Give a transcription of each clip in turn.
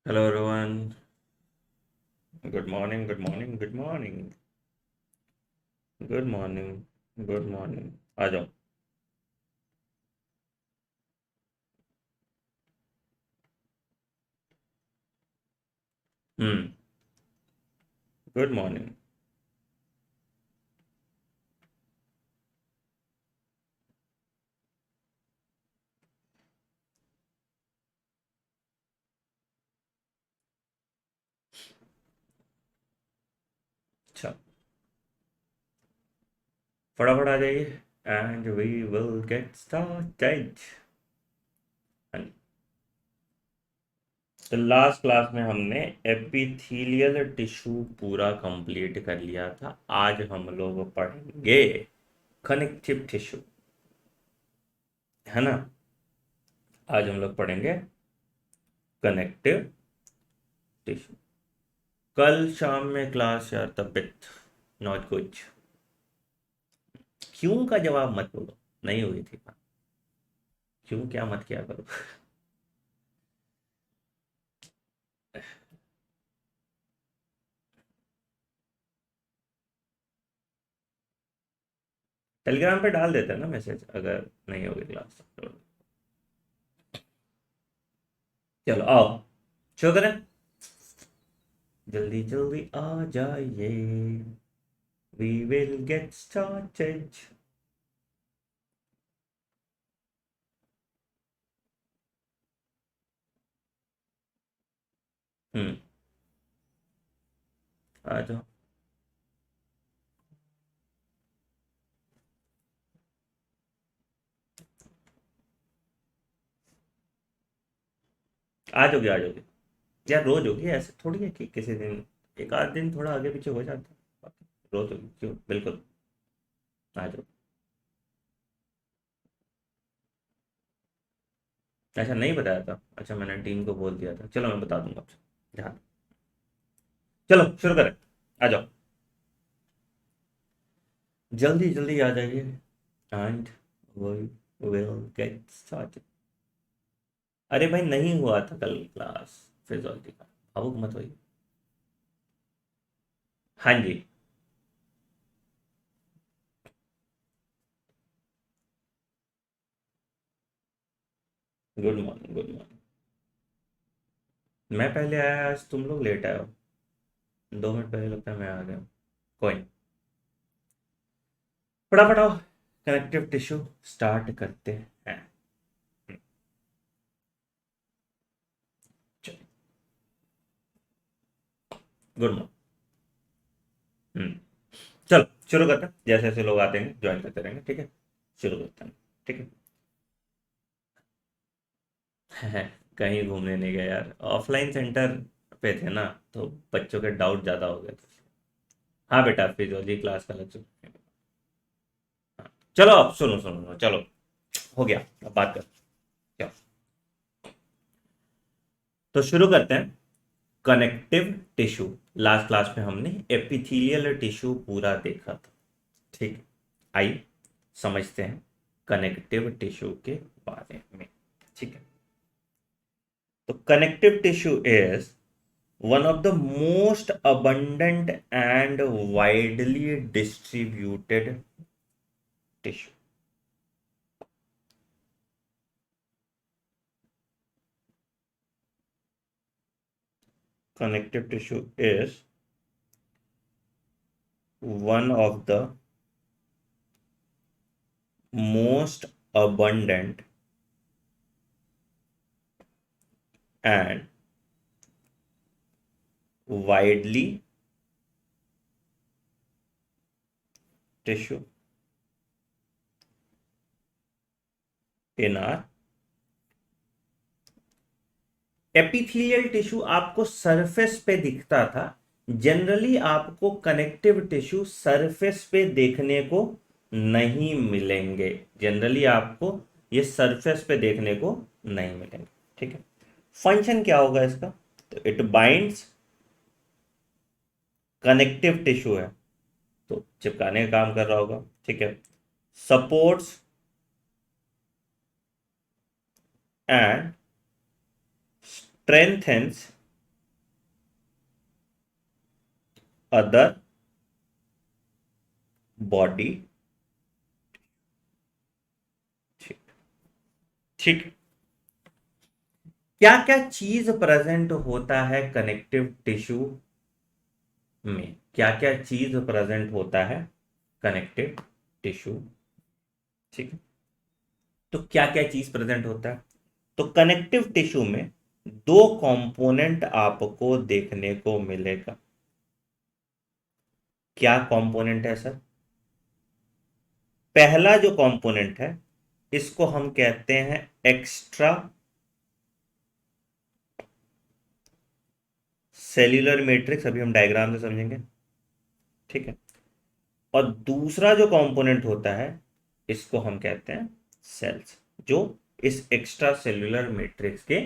Hello everyone. Good morning, good morning, good morning. Good morning, good morning. आ जाओ. हम्म. Good morning. अच्छा. फटाफट आ जाइए. And we will get started. तो लास्ट क्लास में हमने एपिथेलियल टिश्यू पूरा कंप्लीट कर लिया था. आज हम लोग पढ़ेंगे कनेक्टिव टिश्यू. है ना. आज हम लोग पढ़ेंगे कनेक्टिव टिश्यू. कल शाम में क्लास यार तबीयत नॉट गुड. क्यों का जवाब मत बोलो. नहीं हुई थी. क्यों क्या मत किया करो. टेलीग्राम पे डाल देते हैं ना मैसेज अगर नहीं होगी क्लास तो. चलो आओ. शुरू करें. जल्दी जल्दी आ जाइए. We will get started. हम्म. आ जाओ. आ जाओगे आ जाओगे. यार रोज होगी ऐसे थोड़ी है कि किसी दिन एक आध दिन थोड़ा आगे पीछे हो जाता है. बाकी रोज होगी क्यों बिल्कुल. आ जाओ. ऐसा नहीं बताया था. अच्छा मैंने टीम को बोल दिया था. चलो मैं बता दूंगा आपसे. ध्यान. चलो शुरू करें. आ जाओ. जल्दी जल्दी आ जाइए. And we will get started. अरे भाई नहीं हुआ था कल क्लास फिजियोलॉजी का. भावुक मत होइए. हाँ जी. Good morning good morning. मैं पहले आया आज तुम लोग लेट आए हो. 2 मिनट पहले लगता है मैं आ गया हूँ. कोई नहीं. फटाफट आओ. कनेक्टिव टिश्यू स्टार्ट करते हैं. Good morning. हम्म. चलो शुरू करते हैं. जैसे जैसे लोग आते हैं ज्वाइन करते रहेंगे. ठीक है. शुरू करते हैं. ठीक है. कहीं घूमने नहीं गए यार. ऑफलाइन सेंटर पे थे ना. तो बच्चों के डाउट ज़्यादा हो गए थे. हाँ बेटा फिजियोलॉजी क्लास का लेक्चर. चलो अब सुनो सुनो सुनो, चलो. हो गया. अब बात कर. चलो. तो शुरू करते हैं. Connective tissue. लास्ट क्लास में हमने एपिथेलियल टिश्यू पूरा देखा था. ठीक. आइए समझते हैं कनेक्टिव टिश्यू के बारे में. ठीक है. तो connective tissue is one of the most abundant and widely distributed tissue. Connective tissue is one of the most abundant and widely tissue in our. Epithelial tissue आपको सरफेस पे दिखता था. जनरली आपको कनेक्टिव टिश्यू सरफेस पे देखने को नहीं मिलेंगे. जनरली आपको ये सरफेस पे देखने को नहीं मिलेंगे. ठीक है. फंक्शन क्या होगा इसका. तो इट बाइंड्स. कनेक्टिव टिश्यू है तो चिपकाने का काम कर रहा होगा. ठीक है. Supports and strengthens other body. ठीक। ठीक। क्या क्या चीज प्रेजेंट होता है कनेक्टिव टिश्यू में? क्या क्या चीज प्रेजेंट होता है कनेक्टिव टिश्यू? ठीक है। तो क्या क्या चीज प्रेजेंट होता है? तो कनेक्टिव टिश्यू में दो कंपोनेंट आपको देखने को मिलेगा। क्या कंपोनेंट है सर? पहला जो कंपोनेंट है इसको हम कहते हैं एक्स्ट्रा सेल्यूलर मैट्रिक्स। अभी हम डायग्राम से समझेंगे। ठीक है। और दूसरा जो कंपोनेंट होता है इसको हम कहते हैं सेल्स, जो इस एक्स्ट्रा सेल्यूलर मैट्रिक्स के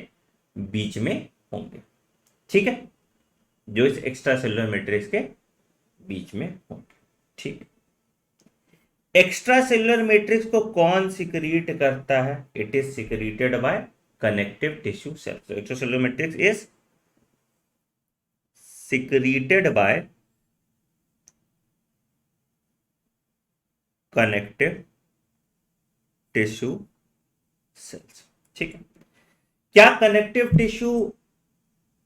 बीच में होंगे। ठीक है। जो इस एक्स्ट्रा सेल्यूलर मैट्रिक्स के बीच में होंगे। ठीक। एक्स्ट्रा सेल्यूलर मैट्रिक्स को कौन सिक्रीट करता है? It is secreted by connective tissue cells. Extra cellular matrix is secreted by connective tissue cells. ठीक है। क्या कनेक्टिव टिश्यू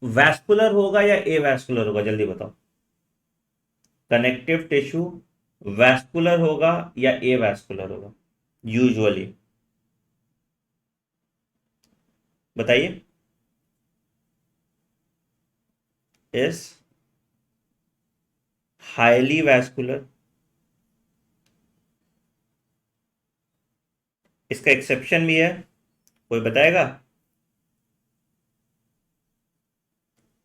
वैस्कुलर होगा या एवैस्कुलर होगा? जल्दी बताओ। कनेक्टिव टिश्यू वैस्कुलर होगा या एवैस्कुलर होगा यूजुअली? बताइए। Is highly vascular. इसका एक्सेप्शन भी है, कोई बताएगा?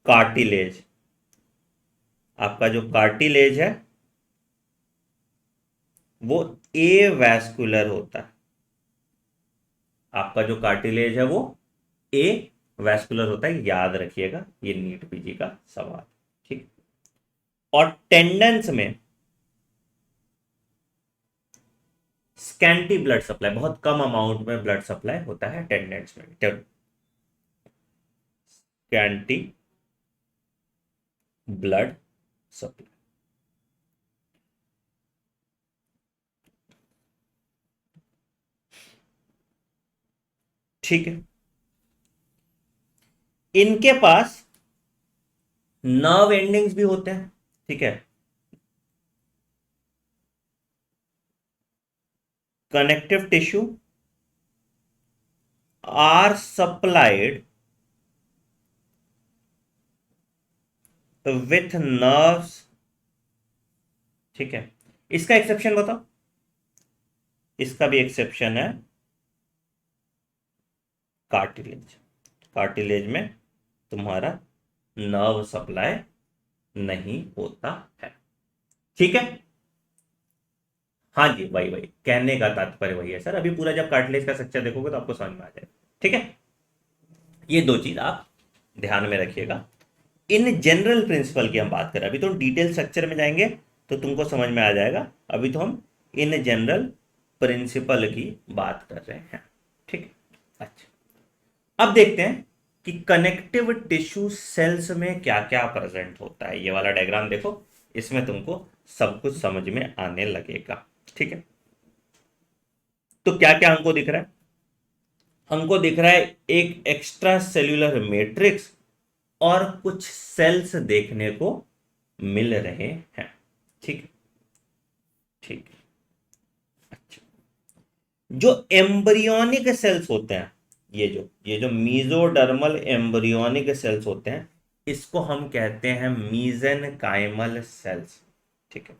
कार्टिलेज। आपका जो कार्टिलेज है वो एवैस्कुलर होता है। आपका जो कार्टिलेज है वो ए वैस्कुलर होता है, याद रखिएगा, ये नीट पीजी का सवाल। ठीक। और टेंडेंस में स्कैंटी ब्लड सप्लाई, बहुत कम अमाउंट में ब्लड सप्लाई होता है टेंडेंस में। Scanty blood supply. ठीक है। इनके पास नर्व एंडिंग्स भी होते हैं। ठीक है। Connective tissue are supplied with nerves. ठीक है। इसका एक्सेप्शन बताओ। इसका भी एक्सेप्शन है कार्टिलेज। कार्टिलेज में तुम्हारा नर्व सप्लाई नहीं होता है। ठीक है। हाँ जी, वही वही कहने का तात्पर्य वही है सर। अभी पूरा जब कार्टिलेज का स्ट्रक्चर देखोगे तो आपको समझ में आ जाएगा। ठीक है। ये दो चीज आप ध्यान में रखिएगा। इन जनरल प्रिंसिपल की हम बात करें, अभी तो डिटेल स्ट्रक्चर में जाएंगे तो तुमको समझ में आ जाएगा। अभी तो हम इन जनरल प्रिंसिपल की बात कर रहे हैं। ठीक है। अच्छा, अब देखते हैं कि कनेक्टिव टिश्यू सेल्स में क्या क्या प्रेजेंट होता है। ये वाला डायग्राम देखो, इसमें तुमको सब कुछ समझ में आने लगेगा। ठीक है। तो क्या क्या हमको दिख रहा है? हमको दिख रहा है एक एक्स्ट्रा सेल्यूलर मैट्रिक्स और कुछ सेल्स देखने को मिल रहे हैं। ठीक है। ठीक है। अच्छा, जो एम्ब्रियोनिक सेल्स होते हैं, ये जो मीजोडर्मल एम्ब्रियोनिक सेल्स होते हैं, इसको हम कहते हैं मीजेनकाइमल सेल्स। ठीक है।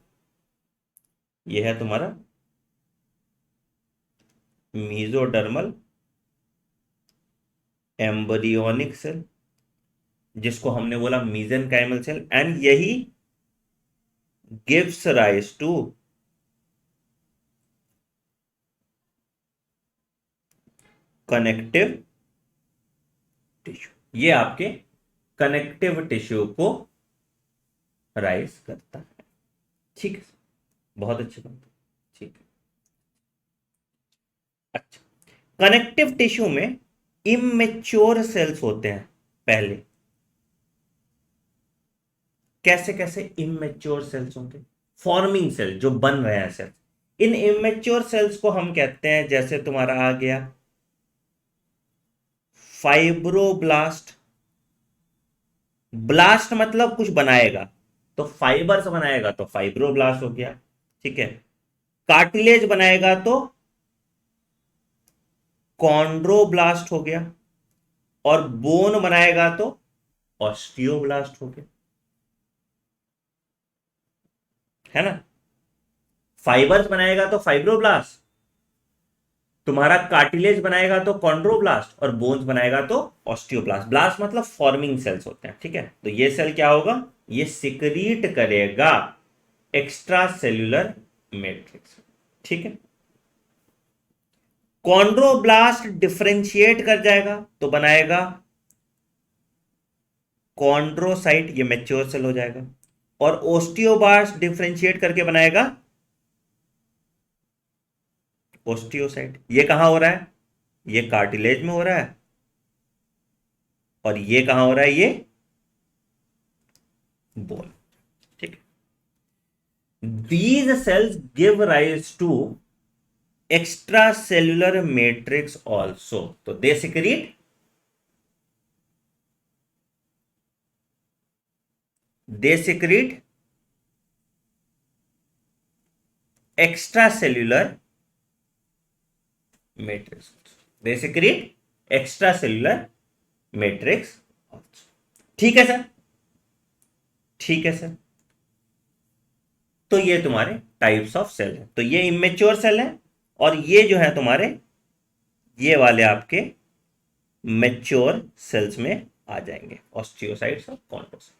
ये है तुम्हारा मीजोडर्मल एम्ब्रियोनिक सेल, जिसको हमने बोला मीजेनकाइमल सेल, एंड यही gives rise to connective tissue. ये आपके कनेक्टिव टिश्यू को राइज करता है। ठीक है। बहुत अच्छी बात है। ठीक है। अच्छा, कनेक्टिव टिश्यू में इमेच्योर सेल्स होते हैं पहले। कैसे कैसे इमेच्योर सेल्स होंगे, फॉर्मिंग सेल जो बन रहे हैं सेल्स, इन इमेच्योर सेल्स को हम कहते हैं, जैसे तुम्हारा आ गया फाइब्रोब्लास्ट। ब्लास्ट मतलब कुछ बनाएगा, तो फाइबर से बनाएगा तो फाइब्रोब्लास्ट हो गया, ठीक है। कार्टिलेज बनाएगा तो कॉन्ड्रोब्लास्ट हो गया, और बोन बनाएगा तो ऑस्टियोब्लास्ट हो गया, है ना। फाइबर्स बनाएगा तो फाइब्रोब्लास्ट, तुम्हारा कार्टिलेज बनाएगा तो कॉन्ड्रोब्लास्ट, और बोन्स बनाएगा तो ऑस्टियोब्लास्ट। ब्लास्ट मतलब फॉर्मिंग सेल्स होते हैं, ठीक है। तो ये सेल क्या होगा, ये सिक्रीट करेगा एक्स्ट्रा सेल्यूलर मैट्रिक्स, ठीक है। कॉन्ड्रोब्लास्ट डिफरेंशिएट कर जाएगा तो बनाएगा कॉन्ड्रोसाइट, ये मैच्योर सेल हो जाएगा। और ओस्टियोब्लास्ट डिफरेंशिएट करके बनाएगा ओस्टियोसाइट। ये कहां हो रहा है, ये कार्टिलेज में हो रहा है, और ये कहां हो रहा है, ये बोन, ठीक है। These cells give rise to extra cellular matrix also, तो they secrete extra cellular matrix, they secrete extra cellular matrix also, ठीक है सर, ठीक है सर। तो ये तुम्हारे टाइप्स ऑफ सेल है, तो ये इमेच्योर सेल है, और ये जो है तुम्हारे ये वाले आपके मैच्योर सेल्स में आ जाएंगे, ऑस्टियोसाइट्स और कॉन्ड्रोसाइट्स,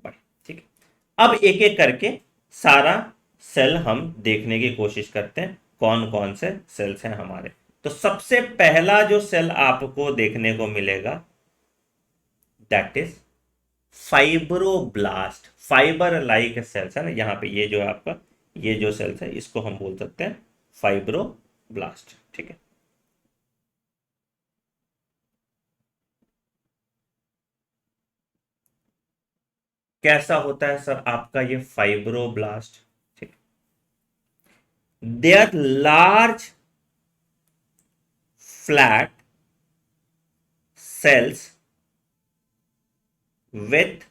बढ़िया, ठीक है। अब एक एक करके सारा सेल हम देखने की कोशिश करते हैं, कौन कौन से सेल्स हैं हमारे। तो सबसे पहला जो सेल आपको देखने को मिलेगा that is fibroblast, fiber like cells है ना, यहां पे ये जो है आपका, ये जो सेल्स है इसको हम बोल सकते हैं फाइब्रोब्लास्ट, ठीक है। कैसा होता है सर आपका ये फाइब्रोब्लास्ट, ठीक। They are large flat cells with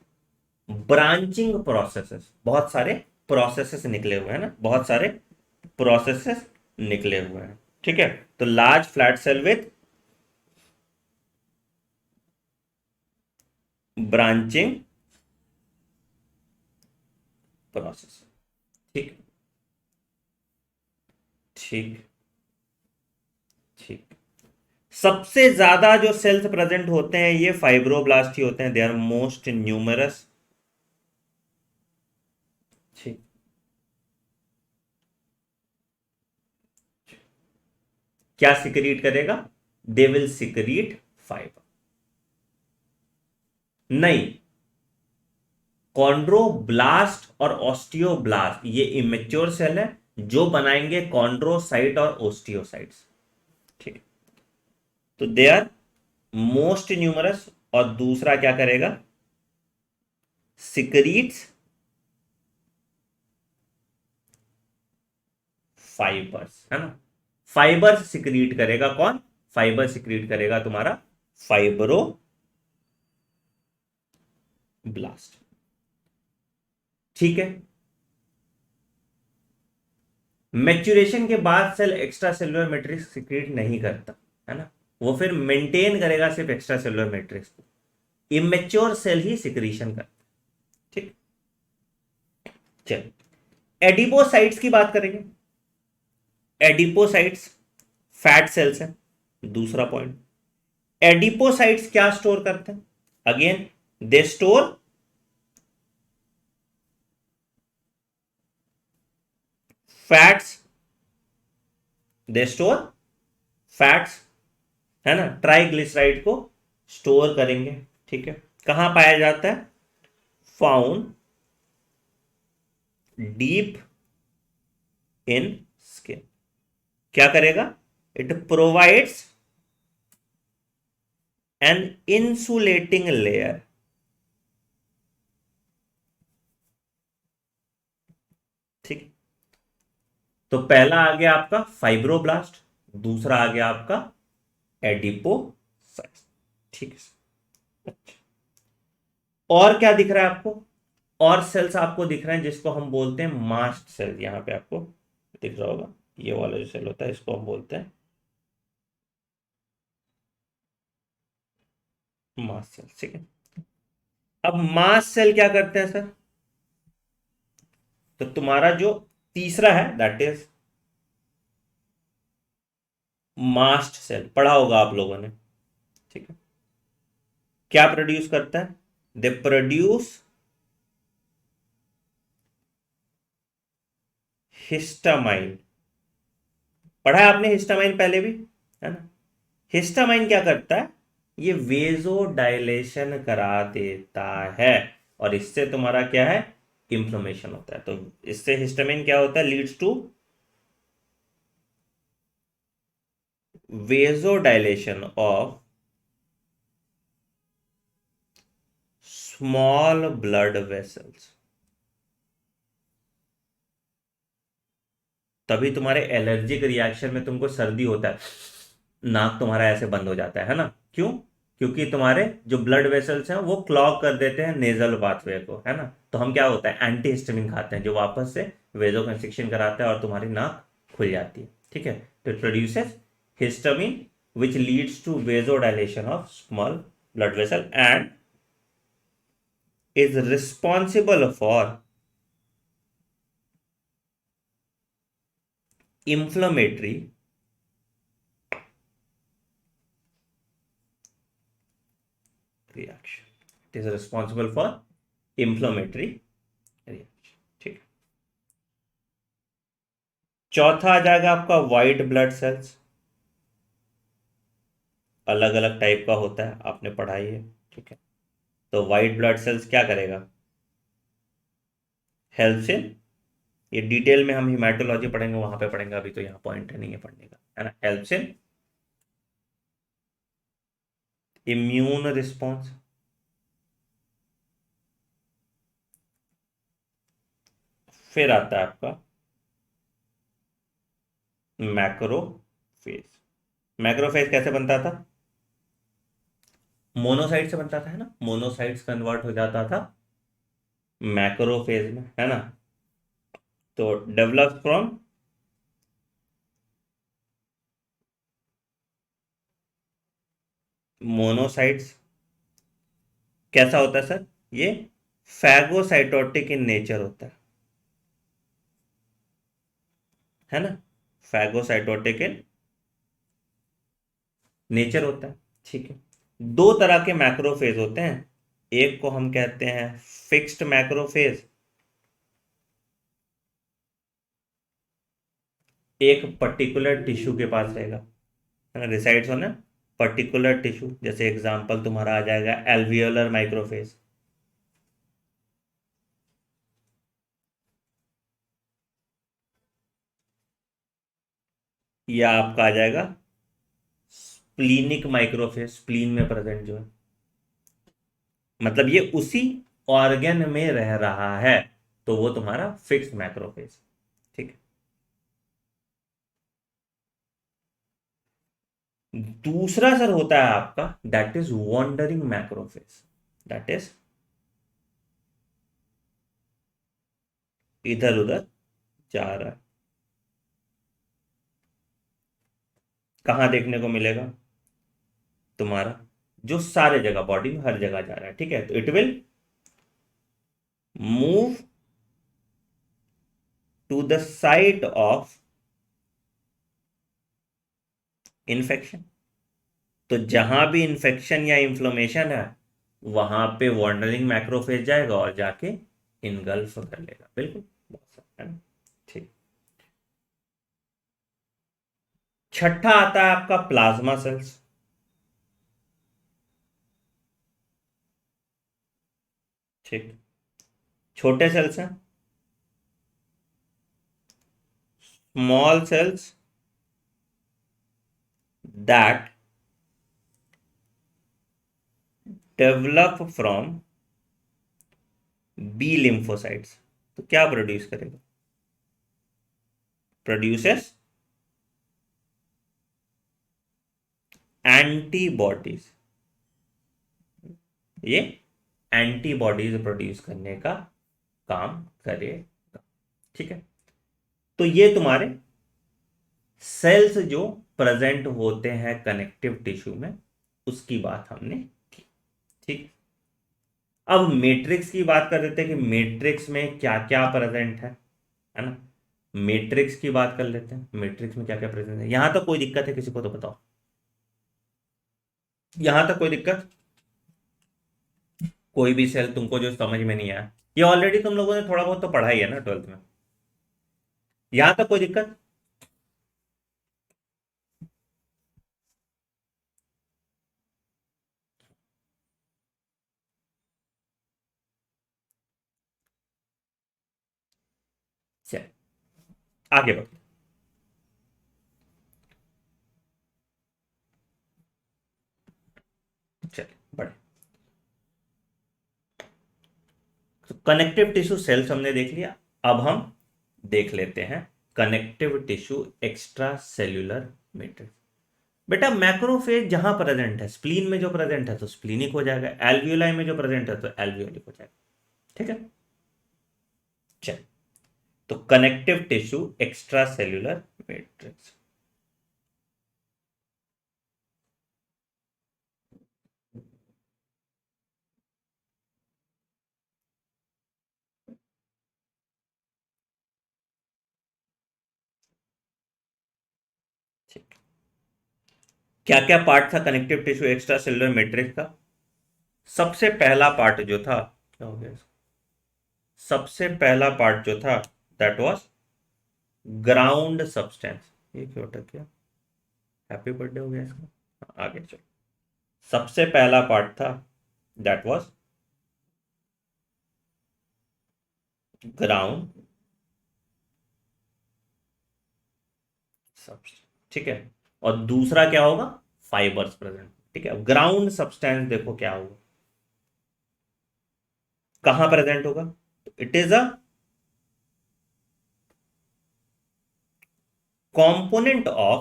branching processes, बहुत सारे प्रोसेसेस निकले हुए हैं ना, बहुत सारे प्रोसेसेस निकले हुए हैं, ठीक है। तो large flat cell with branching process, ठीक, ठीक, ठीक। सबसे ज्यादा जो सेल्स प्रेजेंट होते हैं ये फाइब्रोब्लास्ट ही होते हैं, दे आर मोस्ट न्यूमरस, ठीक। क्या सिक्रीट करेगा, दे विल सिक्रीट फाइबर, नहीं, कॉन्ड्रोब्लास्ट और ऑस्टियोब्लास्ट ये इमेच्योर सेल है जो बनाएंगे कॉन्ड्रोसाइट और ओस्टियोसाइट्स, ठीक है। तो दे आर मोस्ट न्यूमरस, और दूसरा क्या करेगा, सिक्रीट्स फाइबर्स, है ना। फाइबर्स सिक्रीट करेगा कौन, फाइबर सिक्रीट करेगा तुम्हारा फाइब्रोब्लास्ट, ठीक है। मैच्यूरेशन के बाद cell extra cellular matrix secrete नहीं करता, है ना, वो फिर मेंटेन करेगा सिर्फ एक्स्ट्रा सेलुलर मैट्रिक्स को, इमेच्योर सेल ही सिक्रीशन करता, ठीक। चलो एडिपोसाइट्स की बात करेंगे। एडिपोसाइट्स फैट सेल्स हैं, दूसरा पॉइंट। एडिपोसाइट्स क्या स्टोर करते हैं, again they store fats, they store fats, है ना, ट्राइग्लिसराइड को स्टोर करेंगे, ठीक है। कहां पाया जाता है, फाउंड डीप इन स्किन, क्या करेगा, it provides N insulating layer तो पहला आ गया आपका फाइब्रोब्लास्ट, दूसरा आ गया आपका एडिपोसाइट्स। ठीक है। और क्या दिख रहा है आपको? और सेल्स आपको दिख रहे हैं जिसको हम बोलते हैं मास्ट सेल। यहां पे आपको दिख रहा होगा, ये वाला जो सेल होता है इसको हम बोलते हैं मास्ट सेल। ठीक है। अब मास्ट सेल क्या करते हैं सर? तो तुम्हारा जो तीसरा है दैट इज मास्ट सेल, पढ़ा होगा आप लोगों ने। ठीक है। क्या प्रोड्यूस करता है? They produce histamine. पढ़ा है आपने हिस्टामाइन पहले भी, है ना? हिस्टामाइन क्या करता है? ये वेजो डायलेशन करा देता है, और इससे तुम्हारा क्या है? इंफ्लेमेशन होता है। तो इससे हिस्टामाइन क्या होता है? Leads to vasodilation of small blood vessels. तभी तुम्हारे एलर्जिक रिएक्शन में तुमको सर्दी होता है, नाक तुम्हारा ऐसे बंद हो जाता है ना? क्यों? क्योंकि तुम्हारे जो ब्लड वेसल्स हैं वो क्लॉग कर देते हैं नेजल पाथवे को, है ना? तो हम क्या होता है, एंटी हिस्टामिन खाते हैं जो वापस से वेजो कंस्ट्रिक्शन कराता है और तुम्हारी नाक खुल जाती है। ठीक है। तो it produces histamine which leads to vasodilation of small blood vessel and is responsible for inflammatory reaction. It is responsible for inflammatory reaction. ठीक। चौथा आ जाएगा आपका व्हाइट ब्लड सेल्स। अलग अलग टाइप का होता है, आपने पढ़ाई है। ठीक है। तो व्हाइट ब्लड सेल्स क्या करेगा? हेल्प्स इन, ये डिटेल में हम हिमेटोलॉजी पढ़ेंगे, वहां पे पढ़ेंगे, अभी तो यहाँ पॉइंट नहीं है पढ़ने का, है ना? Helps in immune response. फिर आता है आपका मैक्रोफेज। मैक्रोफेज कैसे बनता था? मोनोसाइट से बनता था, है ना? मोनोसाइट्स कन्वर्ट हो जाता था मैक्रोफेज में, है ना? तो डेवलप फ्रॉम मोनोसाइट्स। कैसा होता है सर ये? फैगोसाइटोटिक इन नेचर होता है ना? फैगोसाइटोटिक इन नेचर होता है। ठीक है। दो तरह के मैक्रोफेज होते हैं, एक को हम कहते हैं फिक्स्ड मैक्रोफेज, एक पर्टिकुलर टिश्यू के पास रहेगा, है ना? Resides on particular tissue. जैसे एग्जांपल तुम्हारा आ जाएगा एल्वियोलर माइक्रोफेज, या आपका आ जाएगा स्प्लीनिक माइक्रोफेज, स्प्लीन में प्रेजेंट जो है, मतलब ये उसी ऑर्गन में रह रहा है, तो वो तुम्हारा फिक्स्ड मैक्रोफेज। ठीक है। दूसरा सर होता है आपका that is wandering macrophage. That is इधर उधर जा रहा है। कहां देखने को मिलेगा? तुम्हारा जो सारे जगह बॉडी में हर जगह जा रहा है। ठीक है। तो it will move to the site of infection. तो जहां भी इन्फेक्शन या इंफ्लेमेशन है वहां पे वॉन्डरिंग मैक्रोफेज जाएगा और जाके इनगल्फ कर लेगा। बिल्कुल, है ना? ठीक। छठा आता है आपका प्लाज्मा सेल्स। ठीक। छोटे सेल्स हैं, small cells that develop from B lymphocytes. तो क्या प्रोड्यूस करेगा? प्रोड्यूसेस एंटीबॉडीज, ये एंटीबॉडीज प्रोड्यूस करने का काम करेगा। ठीक है, तो ये तुम्हारे सेल्स जो प्रेजेंट होते हैं कनेक्टिव टिश्यू में, उसकी बात हमने की। ठीक, अब मैट्रिक्स की बात कर लेते हैं कि मैट्रिक्स में क्या क्या प्रेजेंट है ना। मैट्रिक्स की बात कर लेते हैं, मैट्रिक्स में क्या क्या प्रेजेंट है। यहां तक कोई दिक्कत है किसी को तो बताओ, यहां तक कोई दिक्कत? कोई भी सेल तुमको जो समझ में नहीं आया, ये ऑलरेडी तुम लोगों ने थोड़ा बहुत तो पढ़ा ही है ना 12th में। यहां तक कोई दिक्कत? चल आगे बढ़ो। चल बढ़े। तो कनेक्टिव टिश्यू सेल्स हमने देख लिया, अब हम देख लेते हैं connective tissue extra cellular matrix. बेटा मैक्रोफेज जहां प्रेजेंट है, स्प्लीन में जो प्रेजेंट है तो स्प्लीनिक हो जाएगा, एल्वियोलाई में जो प्रेजेंट है तो एल्वियोलिक हो जाएगा। ठीक है, चल तो connective tissue extra cellular matrix. क्या क्या पार्ट था connective tissue extra cellular matrix का? सबसे पहला पार्ट जो था, क्या हो गया इसको? सबसे पहला पार्ट जो था दैट वाज ग्राउंड सब्सटेंस। ये क्यों अटक गया? हैप्पी बर्थडे हो गया इसका। आगे चलो, सबसे पहला पार्ट था दैट वाज ग्राउंड सब्सटेंस। ठीक है, और दूसरा क्या होगा? Fibres present. ठीक है, ग्राउंड सब्सटेंस देखो क्या होगा, कहां प्रेजेंट होगा? It is a component of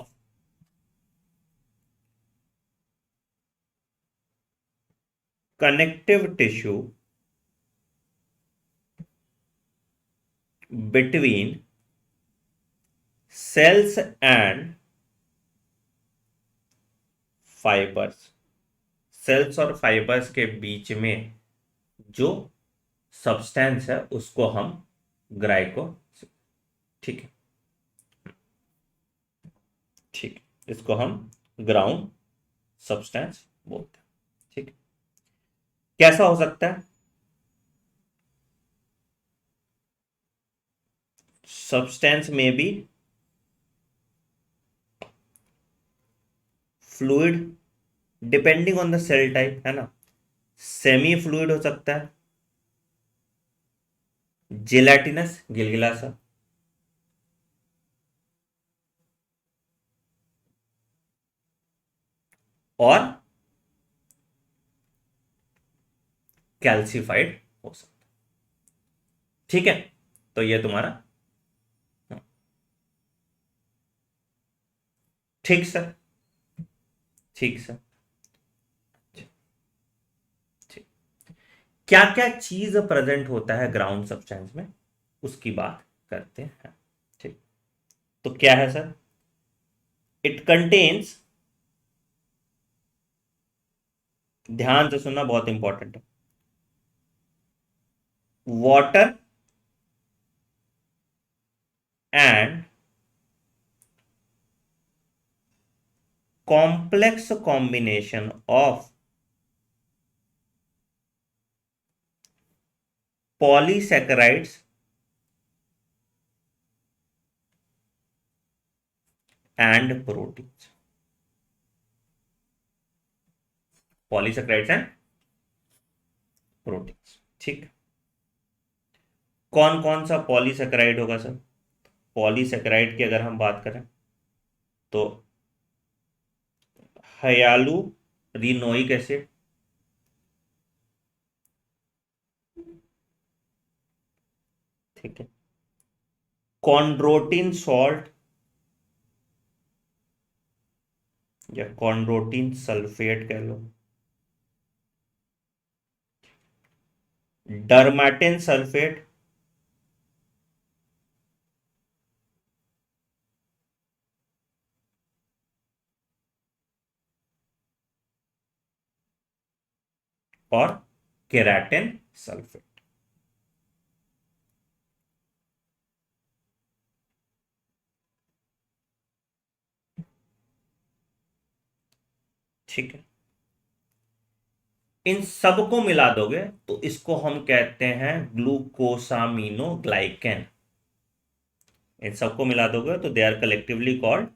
connective tissue between cells and fibers। Cells और फाइबर्स के बीच में जो सब्सटेंस है उसको हम ग्राइको, ठीक है, ठीक, इसको हम ग्राउंड सब्सटेंस बोलते हैं। ठीक, कैसा हो सकता है? सब्सटेंस में भी fluid depending on the cell type, है ना। सेमी फ्लूइड हो सकता है, जेलाटिनस गिलगिला सा, और कैल्सिफाइड हो सकता है। ठीक है, तो ये तुम्हारा, हाँ, ठीक सर, ठीक सर, ठीक। क्या क्या चीज प्रेजेंट होता है ग्राउंड सब्सटेंस में, उसकी बात करते हैं। ठीक, तो क्या है सर? इट कंटेन्स, ध्यान से सुनना बहुत इंपॉर्टेंट है, water and complex combination of polysaccharides and proteins. Polysaccharides and proteins. ठीक, कौन कौन सा पॉलीसैकेराइड होगा सर? पॉलीसैकेराइड की अगर हम बात करें तो हयालुरोनिक एसिड, ठीक है, कॉन्ड्रोटिन सॉल्ट, या कॉन्ड्रोटिन सल्फेट कह लो, डर्माटिन सल्फेट, और केराटिन सल्फेट। ठीक है, इन सबको मिला दोगे तो इसको हम कहते हैं ग्लूकोसामिनोग्लाइकेन। इन सबको मिला दोगे तो दे आर कलेक्टिवली कॉल्ड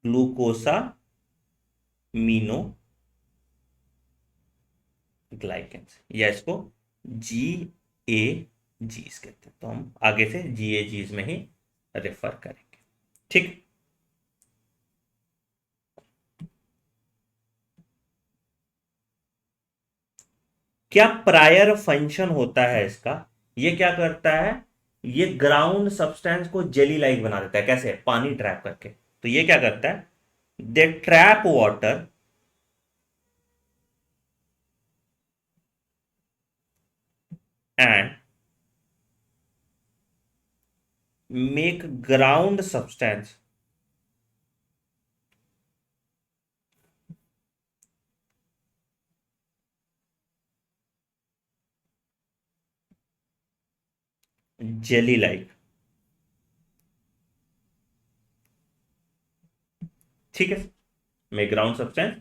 ग्लूकोसामिनोग्लाइकेन, या इसको जी ए जीज कहते हैं। तो हम आगे से जी ए जीज में ही रेफर करेंगे। ठीक, क्या प्रायर फंक्शन होता है इसका? ये क्या करता है, ये ग्राउंड सब्सटेंस को जेली लाइक बना देता है। कैसे? पानी ट्रैप करके। तो ये क्या करता है, they trap water and make ground substance jelly like. ठीक है, make ground substance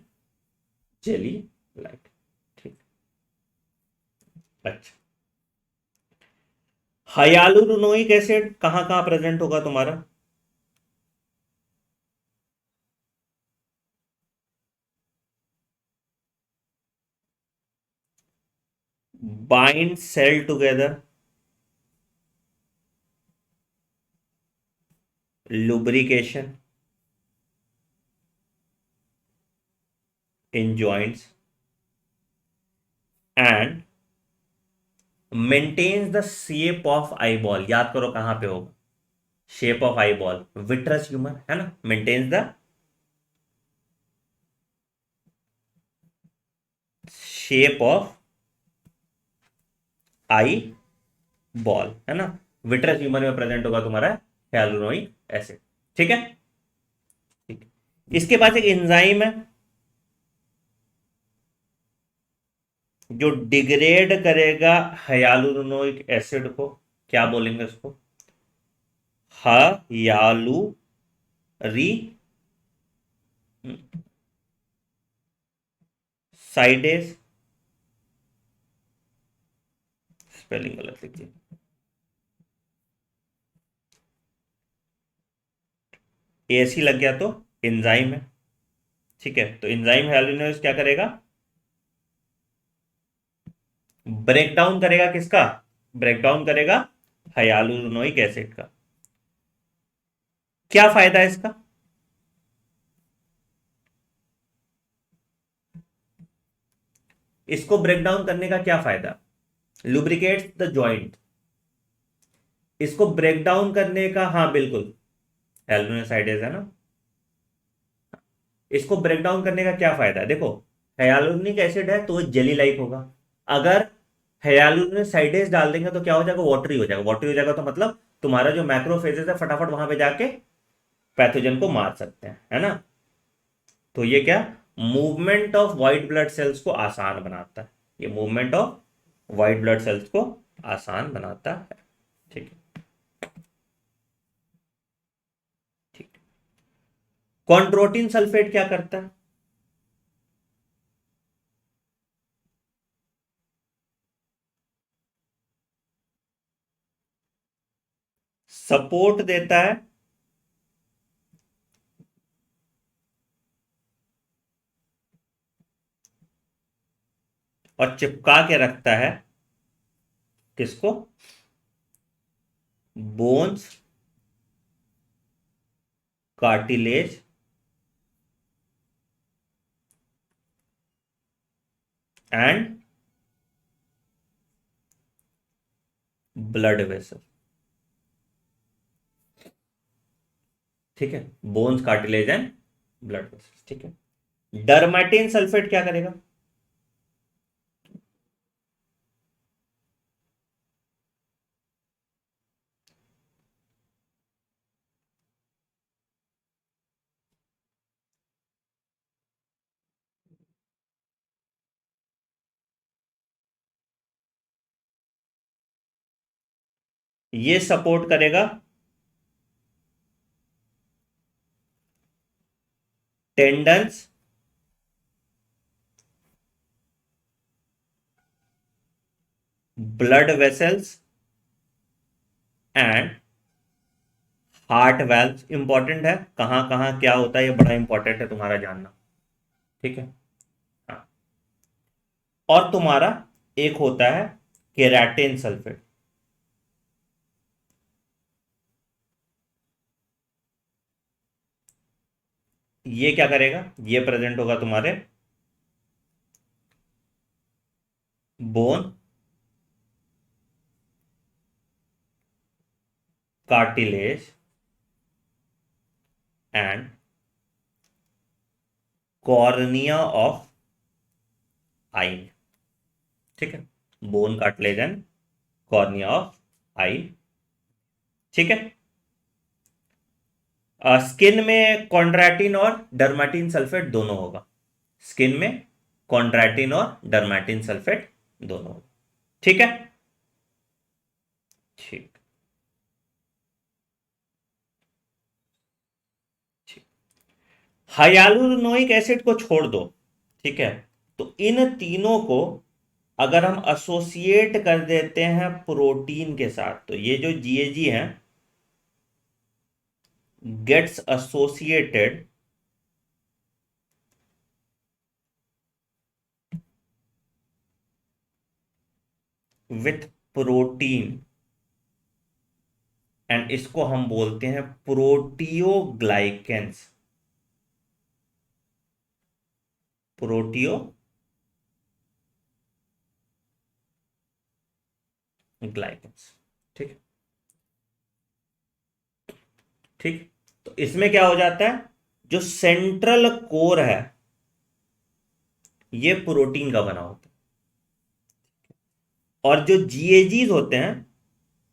jelly like. ठीक, अच्छा, हाइलुरोनिक एसिड कहां कहां प्रेजेंट होगा तुम्हारा? Bind cell together, lubrication in joints and maintains the shape of eyeball। याद करो कहां पे होगा, shape of eyeball, vitreous humor है ना, maintains the shape of eyeball, है ना, विट्रस ह्यूमर में प्रेजेंट होगा तुम्हारा hyaluronic एसिड। ठीक है, ठीक है। इसके पास एक एंजाइम है जो डिग्रेड करेगा हाइलुरोनिक एसिड को। क्या बोलेंगे उसको? हाइलुरी, साइडेज, स्पेलिंग गलत लिख दी, एसी लग गया तो एंजाइम है। ठीक है, तो एंजाइम हाइलुरोनिक क्या करेगा, ब्रेक डाउन करेगा किसका? ब्रेक डाउन करेगा हाइलुरोनिक एसिड का। क्या फायदा है इसका? इसको ब्रेक डाउन करने का क्या फायदा? Lubricates the joint. इसको ब्रेक डाउन करने का, हाँ बिल्कुल, हाइलुरोनिक है ना। इसको ब्रेक डाउन करने का क्या फायदा है? देखो, हाइलुरोनिक एसिड है तो वो जेली लाइक होगा। अगर हाइलुरोनिक साइडेज डाल देंगे तो क्या हो जाएगा, वाटरी हो जाएगा। वाटरी हो जाएगा तो मतलब तुम्हारा जो मैक्रोफेजेस है फटाफट वहां पे जाके पैथोजन को मार सकते हैं, है ना। तो ये क्या, movement of white blood cells को आसान बनाता है। ये movement of white blood cells को आसान बनाता है। ठीक है, ठीक। कॉन्ड्रोटिन सल्फेट क्या करता है? सपोर्ट देता है और चिपका के रखता है किसको? Bones, cartilage and blood vessel. ठीक है, bones, cartilage and blood vessels, ठीक है। डर्मेटिन सल्फेट क्या करेगा? ये सपोर्ट करेगा tendons, blood vessels and heart valve. Important है, कहां कहां क्या होता है, ये बड़ा इंपॉर्टेंट है तुम्हारा जानना, ठीक है। हाँ। और तुम्हारा एक होता है केराटिन सल्फेट। ये क्या करेगा? ये प्रेजेंट होगा तुम्हारे bone, cartilage and cornea of eye, ठीक है। Bone, cartilage and cornea of eye, ठीक है। स्किन में कॉन्ड्राटिन और डर्माटिन सल्फेट दोनों होगा। स्किन में कॉन्ड्राटिन और डर्माटिन सल्फेट दोनों होगा, ठीक है। ठीक, ठीक। हाइयालुरोनिक एसिड को छोड़ दो, ठीक है। तो इन तीनों को अगर हम एसोसिएट कर देते हैं प्रोटीन के साथ, तो ये जो जीएजी है gets associated with protein, and इसको हम बोलते हैं प्रोटियोग्लाइकेंस। प्रोटियोग्लाइकेंस, ठीक है, ठीक। तो इसमें क्या हो जाता है, जो सेंट्रल कोर है ये प्रोटीन का बना होता है, और जो जीएजीज होते हैं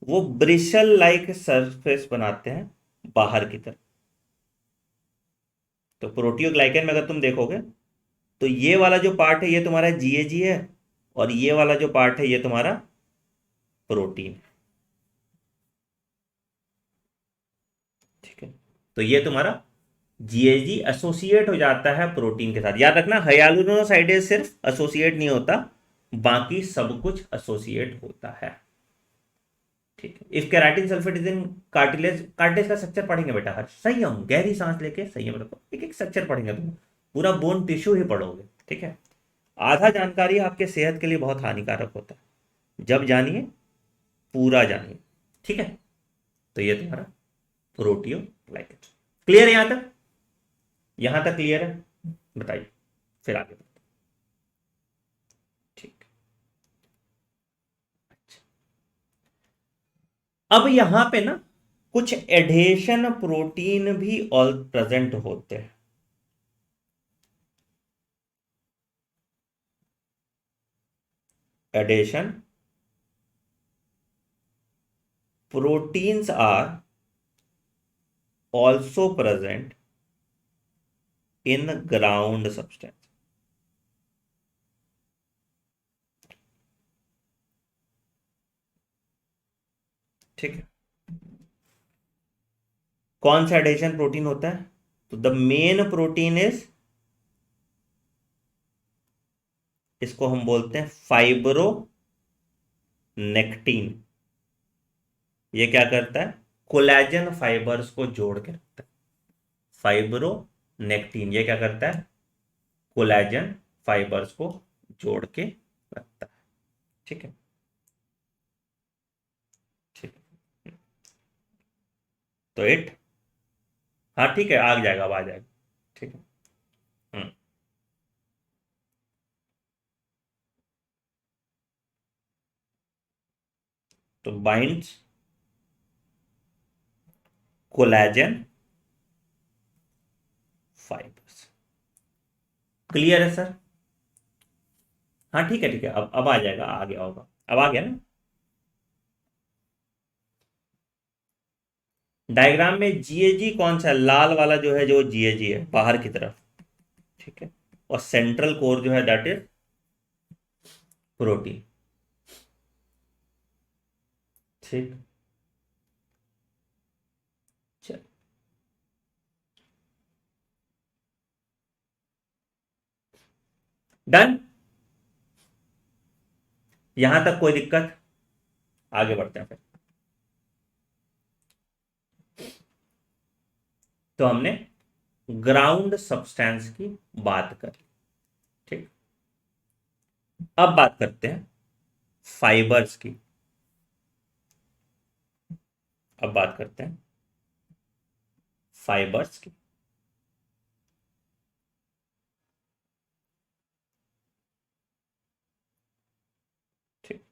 वो ब्रिशल लाइक सरफेस बनाते हैं बाहर की तरफ। तो प्रोटियोग्लाइकन में अगर तुम देखोगे तो ये वाला जो पार्ट है ये तुम्हारा जीएजी है, और ये वाला जो पार्ट है ये तुम्हारा प्रोटीन, ठीक है। तो ये तुम्हारा जीएजी एसोसिएट हो जाता है प्रोटीन के साथ। याद रखना हाइयालुरोनिसाइडेज सिर्फ एसोसिएट नहीं होता, बाकी सब कुछ एसोसिएट होता है, ठीक है। If keratin sulphate is in cartilage, cartilage का स्ट्रक्चर पढ़ेंगे बेटा, हर संयम, गहरी सांस लेके संयम रखो, एक एक स्ट्रक्चर पढ़ेंगे तुम, पूरा बोन टिश्यू ही पढ़ोगे, ठीक है। आधा जानकारी आपके सेहत के लिए बहुत हानिकारक होता है, जब जानिए पूरा जानिए, ठीक है। तो ये तुम्हारा प्रोटियोग्लाइकेन, क्लियर है यहां तक क्लियर है? बताइए फिर आगे बढ़ते हैं। ठीक, अच्छा। अब यहां पे ना कुछ एडेशन प्रोटीन भी ऑल प्रेजेंट होते हैं। Adhesion proteins are also present in ground substance, ठीक है। कौन सा एडेशन प्रोटीन होता है? तो द मेन प्रोटीन इज, इसको हम बोलते हैं फाइब्रो नेक्टीन। ये क्या करता है? कोलेजन फाइबर्स को जोड़ के रखता है। फाइब्रो नेक्टीन ये क्या करता है? कोलेजन फाइबर्स को जोड़ के रखता है, ठीक है, ठीक है। तो इट, हाँ ठीक है, आ जाएगा, अब आ जाएगा, ठीक है। हम्म। तो बाइंड्स कोलेजन फाइबर, क्लियर है सर? हाँ ठीक है ठीक है, अब आ जाएगा, आ गया होगा, अब आ गया ना। डायग्राम में जीएजी कौन सा है? लाल वाला जो है, जो जीएजी है बाहर की तरफ, ठीक है। और सेंट्रल कोर जो है दैट इज प्रोटीन। ठीक, चल, डन। यहां तक कोई दिक्कत? आगे बढ़ते हैं फिर। तो हमने ग्राउंड सब्सटेंस की बात करी, ठीक। अब बात करते हैं फाइबर्स की। अब बात करते हैं फाइबर्स की। ठीक,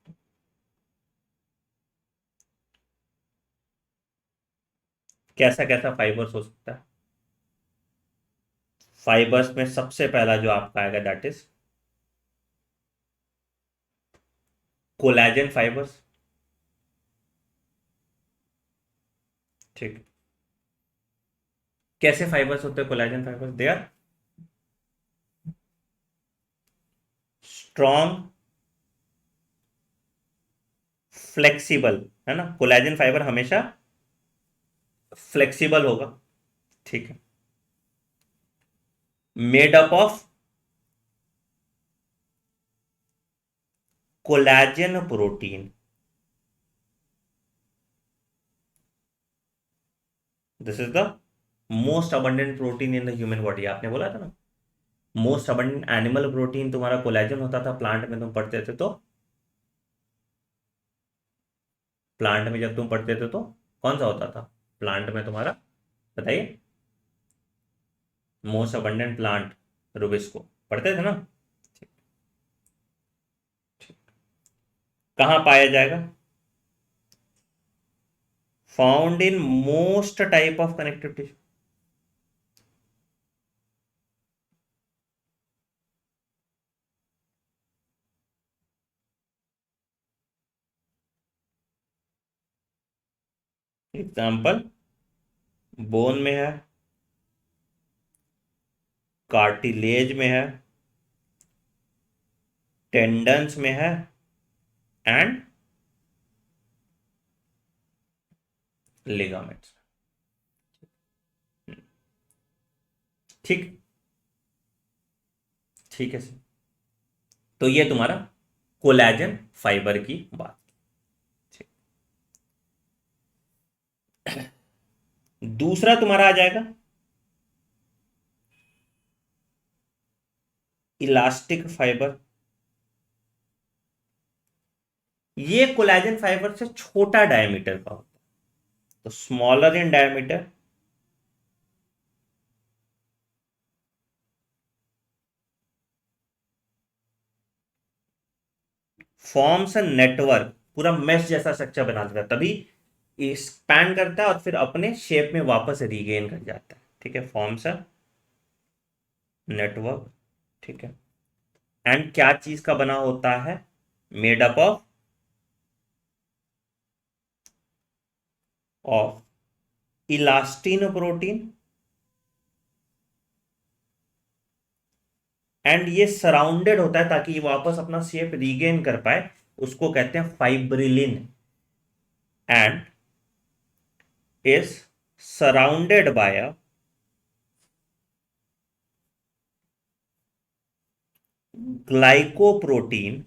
कैसा कैसा फाइबर्स हो सकता है? फाइबर्स में सबसे पहला जो आपका आएगा दैट इज कोलैजन फाइबर्स। ठीक, कैसे फाइबर्स होते हैं collagen fibers? They are strong, flexible, है ना। कोलैजन फाइबर हमेशा फ्लेक्सिबल होगा, ठीक है। Made up of collagen protein. This is the most abundant protein in the human body. आपने बोला था ना, मोस्ट अबंडेंट एनिमल प्रोटीन तुम्हारा कोलैजन होता था, प्लांट में तुम पढ़ते थे तो। प्लांट में जब तुम पढ़ते थे तो कौन सा होता था प्लांट में तुम्हारा? बताइए। मोस्ट अबंडेंट प्लांट, रुबिस्को पढ़ते थे ना। ठीक, ठीक। कहाँ पाया जाएगा? Found in most type of connective tissue. Example, bone में है, कार्टिलेज में है, टेंडन्स में है, एंड लिगामेंट्स। ठीक, ठीक है सर। तो ये तुम्हारा कोलैजन फाइबर की बात। ठीक, दूसरा तुम्हारा आ जाएगा इलास्टिक फाइबर। ये कोलैजन फाइबर से छोटा डायमीटर का होता है, तो smaller in diameter, forms a network, पूरा मेश जैसा स्ट्रक्चर बना देता है, तभी एक्सपैंड करता है और फिर अपने शेप में वापस रीगेन कर जाता है, ठीक है। फॉर्म्स अ नेटवर्क, ठीक है। एंड क्या चीज का बना होता है? Made up of elastin protein, and ये सराउंडेड होता है ताकि ये वापस अपना शेप रीगेन कर पाए, उसको कहते हैं fibrillin, and is surrounded by a glycoprotein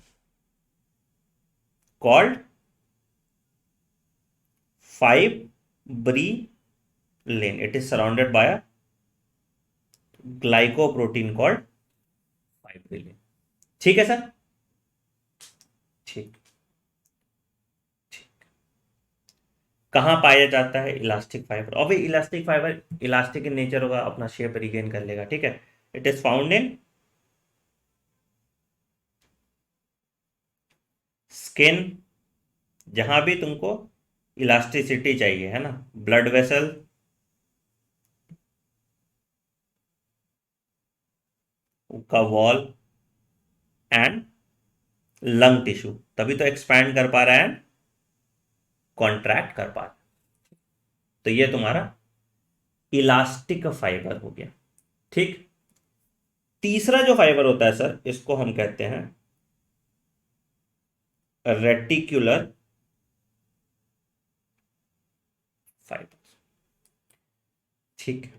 called fibrillin. It is surrounded by a glycoprotein called fibrillin. ठीक है सर? ठीक, ठीक। कहाँ पाया जाता है इलास्टिक फाइबर? और elastic fibre elastic in nature होगा, अपना शेप रिगेन कर लेगा, ठीक है। It is found in skin, जहां भी तुमको इलास्टिसिटी चाहिए, है ना, ब्लड वेसल, का वॉल एंड लंग टिश्यू, तभी तो एक्सपैंड कर पा रहा है, कॉन्ट्रैक्ट कर पा रहा है। तो ये तुम्हारा इलास्टिक फाइबर हो गया। ठीक, तीसरा जो फाइबर होता है सर, इसको हम कहते हैं रेटिकुलर फाइबर। ठीक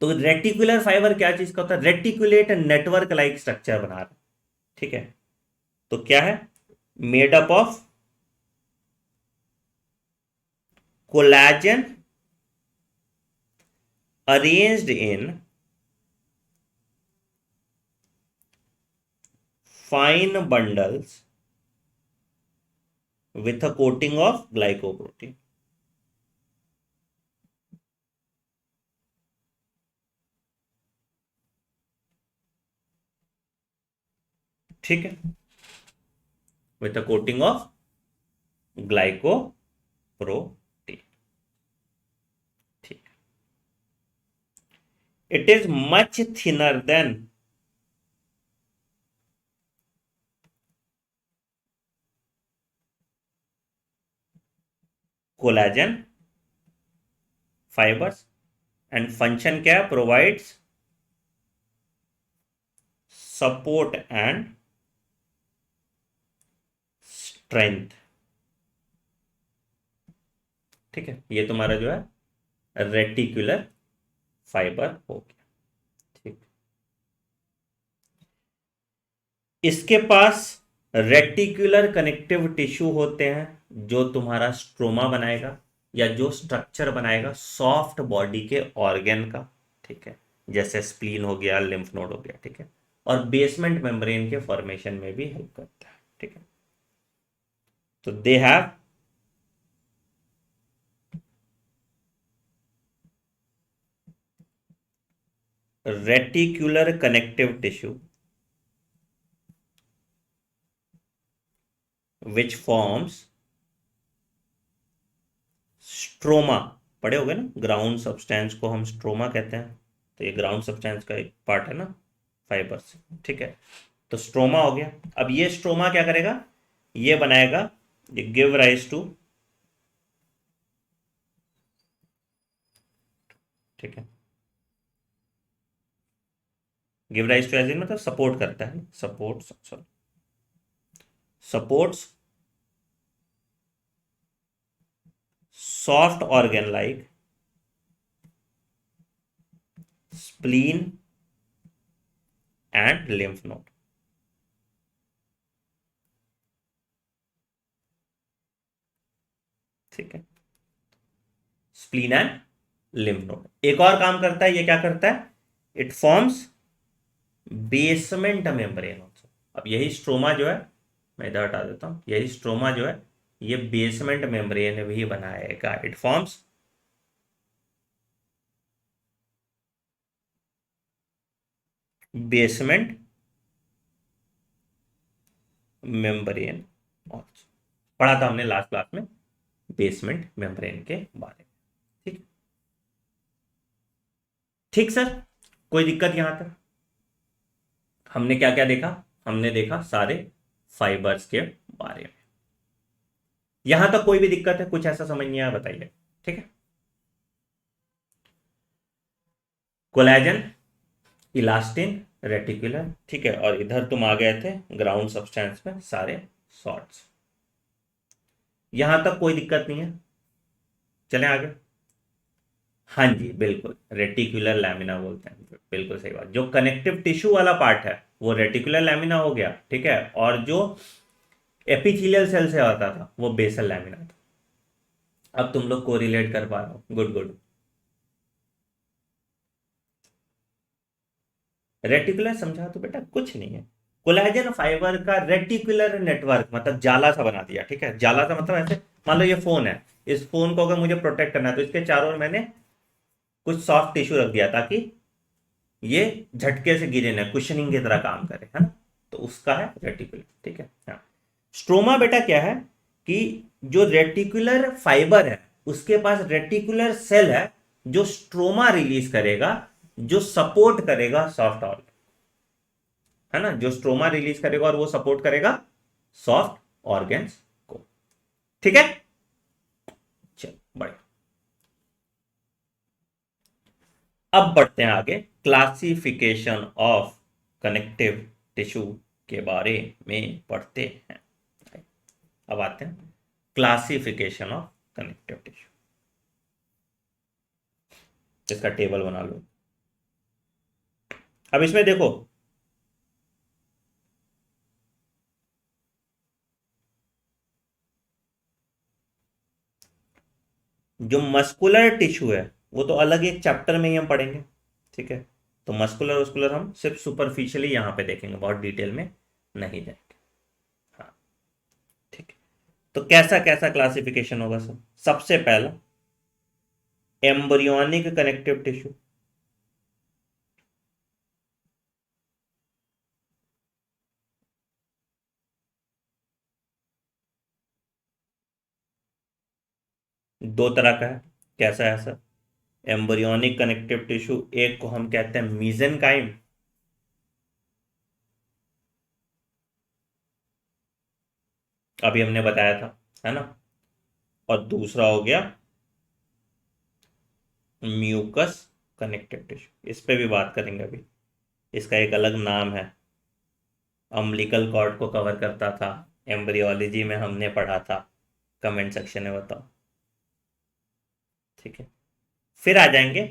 तो रेटिकुलर फाइबर क्या चीज का होता है? रेटिकुलेट नेटवर्क लाइक स्ट्रक्चर बना रहा है। ठीक है, तो क्या है? Made up of collagen arranged in fine bundles with a coating of glycoprotein। ठीक है, with a coating of glycoprotein। ठीक, it is much thinner than collagen fibers and function क्या है? provides support and strength। ठीक है, ये तुम्हारा जो है रेटिकुलर फाइबर हो गया। ठीक, इसके पास रेटिकुलर कनेक्टिव टिश्यू होते हैं जो तुम्हारा स्ट्रोमा बनाएगा या जो स्ट्रक्चर बनाएगा सॉफ्ट बॉडी के ऑर्गन का। ठीक है, जैसे स्प्लीन हो गया, लिम्फ नोड हो गया। ठीक है, और बेसमेंट मेम्ब्रेन के फॉर्मेशन में भी हेल्प करता है। ठीक है, तो they have reticular connective tissue which forms stroma. पढ़े होगे ना, ग्राउंड सब्सटेंस को हम स्ट्रोमा कहते हैं, तो ये ग्राउंड सब्सटेंस का एक पार्ट है ना फाइबर से। ठीक है, तो स्ट्रोमा हो गया। अब ये स्ट्रोमा क्या करेगा? ये बनाएगा, ये गिव राइज टू, ठीक है, give rise to as in मतलब सपोर्ट करता है, supports soft organ like spleen and lymph node. ठीक है, स्प्लीन एंड लिम्फ नोड। एक और काम करता है, ये क्या करता है? It forms basement membrane also. अब यही स्ट्रोमा जो है, मैं इधर हटा देता हूं, यही स्ट्रोमा जो है ये बेसमेंट मेम्ब्रेन भी बनाएगा। It forms basement membrane also. पढ़ा था हमने लास्ट क्लास में बेसमेंट मेम्ब्रेन के बारे में। ठीक, ठीक सर, कोई दिक्कत यहां तक? हमने क्या क्या देखा? हमने देखा सारे फाइबर्स के बारे में। यहां तक कोई भी दिक्कत है? कुछ ऐसा समझ नहीं आया बताइए। ठीक है, कोलेजन, इलास्टिन, रेटिकुलर। ठीक है, और इधर तुम आ गए थे ग्राउंड सब्सटेंस में सारे सॉर्ट्स। यहां तक कोई दिक्कत नहीं है? चलें आगे। हाँ जी बिल्कुल, रेटिकुलर लैमिना बोलते हैं, बिल्कुल सही बात। जो कनेक्टिव टिश्यू वाला पार्ट है वो रेटिकुलर लैमिना हो गया। ठीक है, और जो एपिथेलियल सेल से आता था वो बेसल लैमिना था। अब तुम लोग कोरिलेट कर पा रहे हो, गुड गुड। रेटिकुलर समझा तो बेटा कुछ नहीं है, कोलेजन फाइबर का रेटिकुलर नेटवर्क मतलब जाला सा बना दिया। ठीक है, जाला सा मतलब ऐसे, मान लो ये फोन है, इस फोन को अगर मुझे प्रोटेक्ट करना है तो इसके चारों ओर मैंने कुछ सॉफ्ट टिश्यू रख दिया ताकि ये झटके से गिरे ना, कुशनिंग की तरह काम करे, है ना। तो उसका है रेटिकुलर। ठीक है, हाँ। स्ट्रोमा बेटा क्या है कि जो रेटिकुलर फाइबर है उसके पास रेटिकुलर सेल है जो स्ट्रोमा रिलीज करेगा, जो सपोर्ट करेगा सॉफ्ट ऑर्गन, है ना, जो स्ट्रोमा रिलीज करेगा और वो सपोर्ट करेगा सॉफ्ट ऑर्गन्स को। ठीक है, चलो बढ़िया। अब बढ़ते हैं आगे, क्लासिफिकेशन ऑफ कनेक्टिव टिश्यू के बारे में पढ़ते हैं। अब आते हैं क्लासिफिकेशन ऑफ कनेक्टिव टिश्यू। इसका टेबल बना लो। अब इसमें देखो, जो मस्कुलर टिश्यू है वो तो अलग एक चैप्टर में ही हम पढ़ेंगे, ठीक है। तो मस्कुलर वस्कुलर हम सिर्फ सुपरफिशियली यहां पे देखेंगे, बहुत डिटेल में नहीं जाएंगे। हाँ, ठीक है। तो कैसा कैसा क्लासिफिकेशन होगा सर? सबसे पहला एम्ब्रियोनिक कनेक्टिव टिश्यू। दो तरह का है। कैसा है सर? एम्ब्रियोनिक कनेक्टिव टिश्यू, एक को हम कहते हैं मीजेनकाइम, अभी हमने बताया था, है ना। और दूसरा हो गया म्यूकस कनेक्टिव टिश्यू, इस पे भी बात करेंगे अभी। इसका एक अलग नाम है, अम्बिलिकल कॉर्ड को कवर करता था, एम्ब्रियोलॉजी में हमने पढ़ा था। कमेंट सेक्शन में बताओ, ठीक है। फिर आ जाएंगे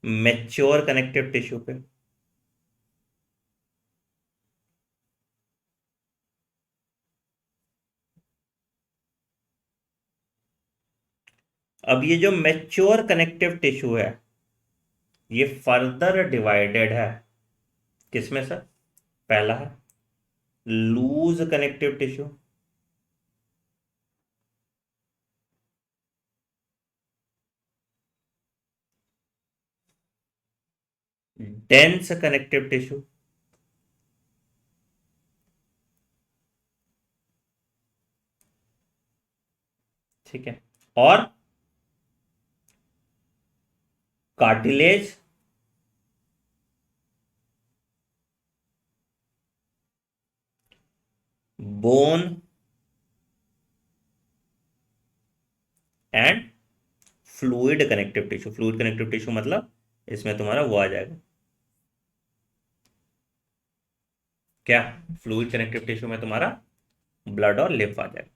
मैच्योर कनेक्टिव टिश्यू पे। अब ये जो मैच्योर कनेक्टिव टिश्यू है, ये फर्दर डिवाइडेड है किसमें सर? पहला है loose connective tissue, dense connective tissue, ठीक है, और cartilage bone and fluid connective tissue. Fluid connective tissue मतलब इसमें तुम्हारा वो आ जाएगा क्या? फ्लूइड कनेक्टिव टिश्यू में तुम्हारा ब्लड और लिम्फ आ जाएगा।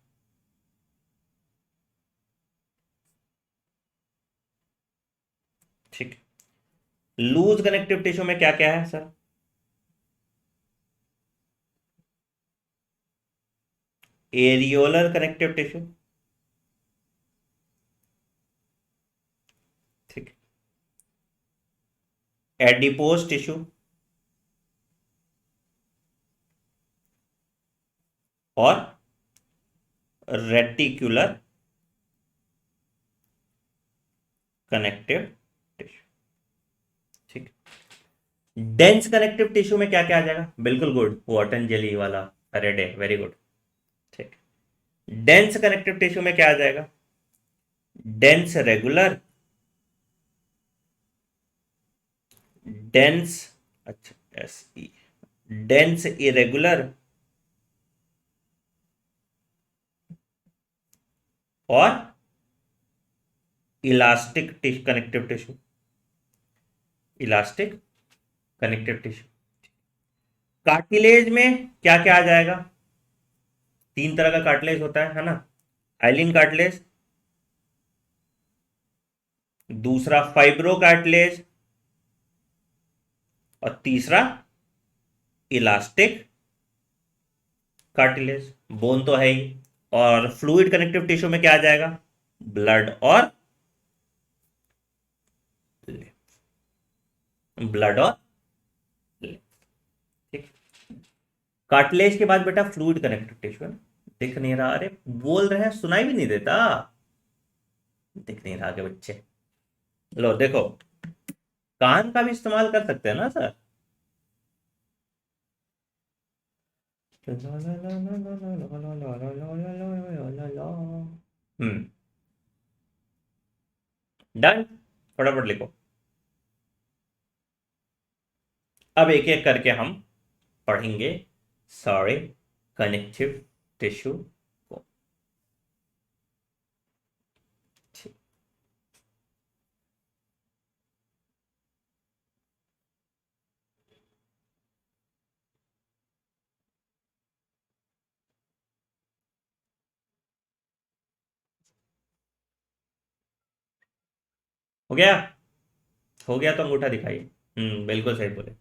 ठीक है। लूज कनेक्टिव टिश्यू में क्या क्या है सर? एरियोलर कनेक्टिव टिश्यू, ठीक है, एडिपोज टिश्यू, और रेटिकुलर कनेक्टिव टिश्यू, ठीक। डेंस कनेक्टिव टिश्यू में क्या क्या आ जाएगा? बिल्कुल गुड, वॉटन जेली वाला फेराडे, वेरी गुड, ठीक। डेंस कनेक्टिव टिश्यू में क्या आ जाएगा? डेंस रेगुलर, डेंस, अच्छा एस ई, डेंस इरेगुलर, और elastic connective tissue, elastic connective tissue. Cartilage में क्या क्या आ जाएगा? तीन तरह का कार्टिलेज होता है ना। हाइलिन कार्टिलेज, दूसरा फाइब्रो कार्टिलेज, और तीसरा इलास्टिक कार्टिलेज। बोन तो है ही। और फ्लूइड कनेक्टिव टिश्यू में क्या आ जाएगा? ब्लड और ब्लड और ठीक। कार्टिलेज के बाद बेटा फ्लूइड कनेक्टिव टिश्यू है। दिख नहीं रहा? अरे बोल रहे हैं, सुनाई भी नहीं देता। दिख नहीं रहा के बच्चे। लो देखो, कान का भी इस्तेमाल कर सकते हैं ना सर? हम्म, डन, फटाफट लिखो। अब एक एक करके हम पढ़ेंगे सारे कनेक्टिव टिश्यू को। ठीक, हो गया? हो गया तो अंगूठा दिखाइए। बिल्कुल सही बोले।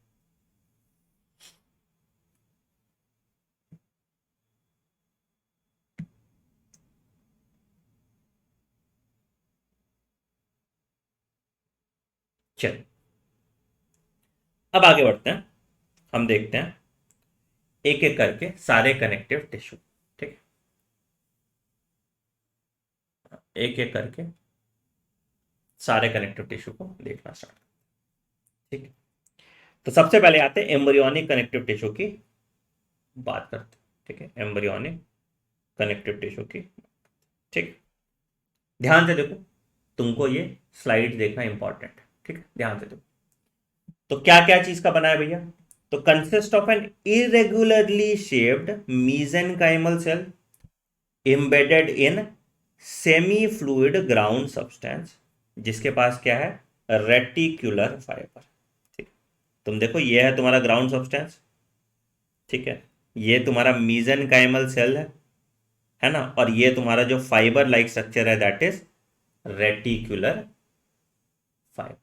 चल, अब आगे बढ़ते हैं। हम देखते हैं एक एक करके सारे कनेक्टिव टिश्यू। ठीक है, एक एक करके सारे कनेक्टिव टिश्यू को देखना स्टार्ट। ठीक है, तो सबसे पहले आते हैं एम्ब्रियोनिक कनेक्टिव टिश्यू की बात करते हैं। ठीक है, एम्ब्रियोनिक कनेक्टिव टिश्यू की। ठीक, ध्यान से देखो, तुमको ये स्लाइड देखना इंपॉर्टेंट है। ठीक है, ध्यान से देखो। तो क्या क्या चीज का बना है भैया? तो consist of an irregularly shaped mesenchymal cell embedded in semi fluid ground substance, जिसके पास क्या है? Reticular fibre. ठीक, तुम देखो ये है तुम्हारा ग्राउंड सब्सटेंस। ठीक है, ये तुम्हारा मीजेनकाइमल सेल है ना, और ये तुम्हारा जो फाइबर लाइक स्ट्रक्चर है दैट इज रेटिकुलर फाइबर,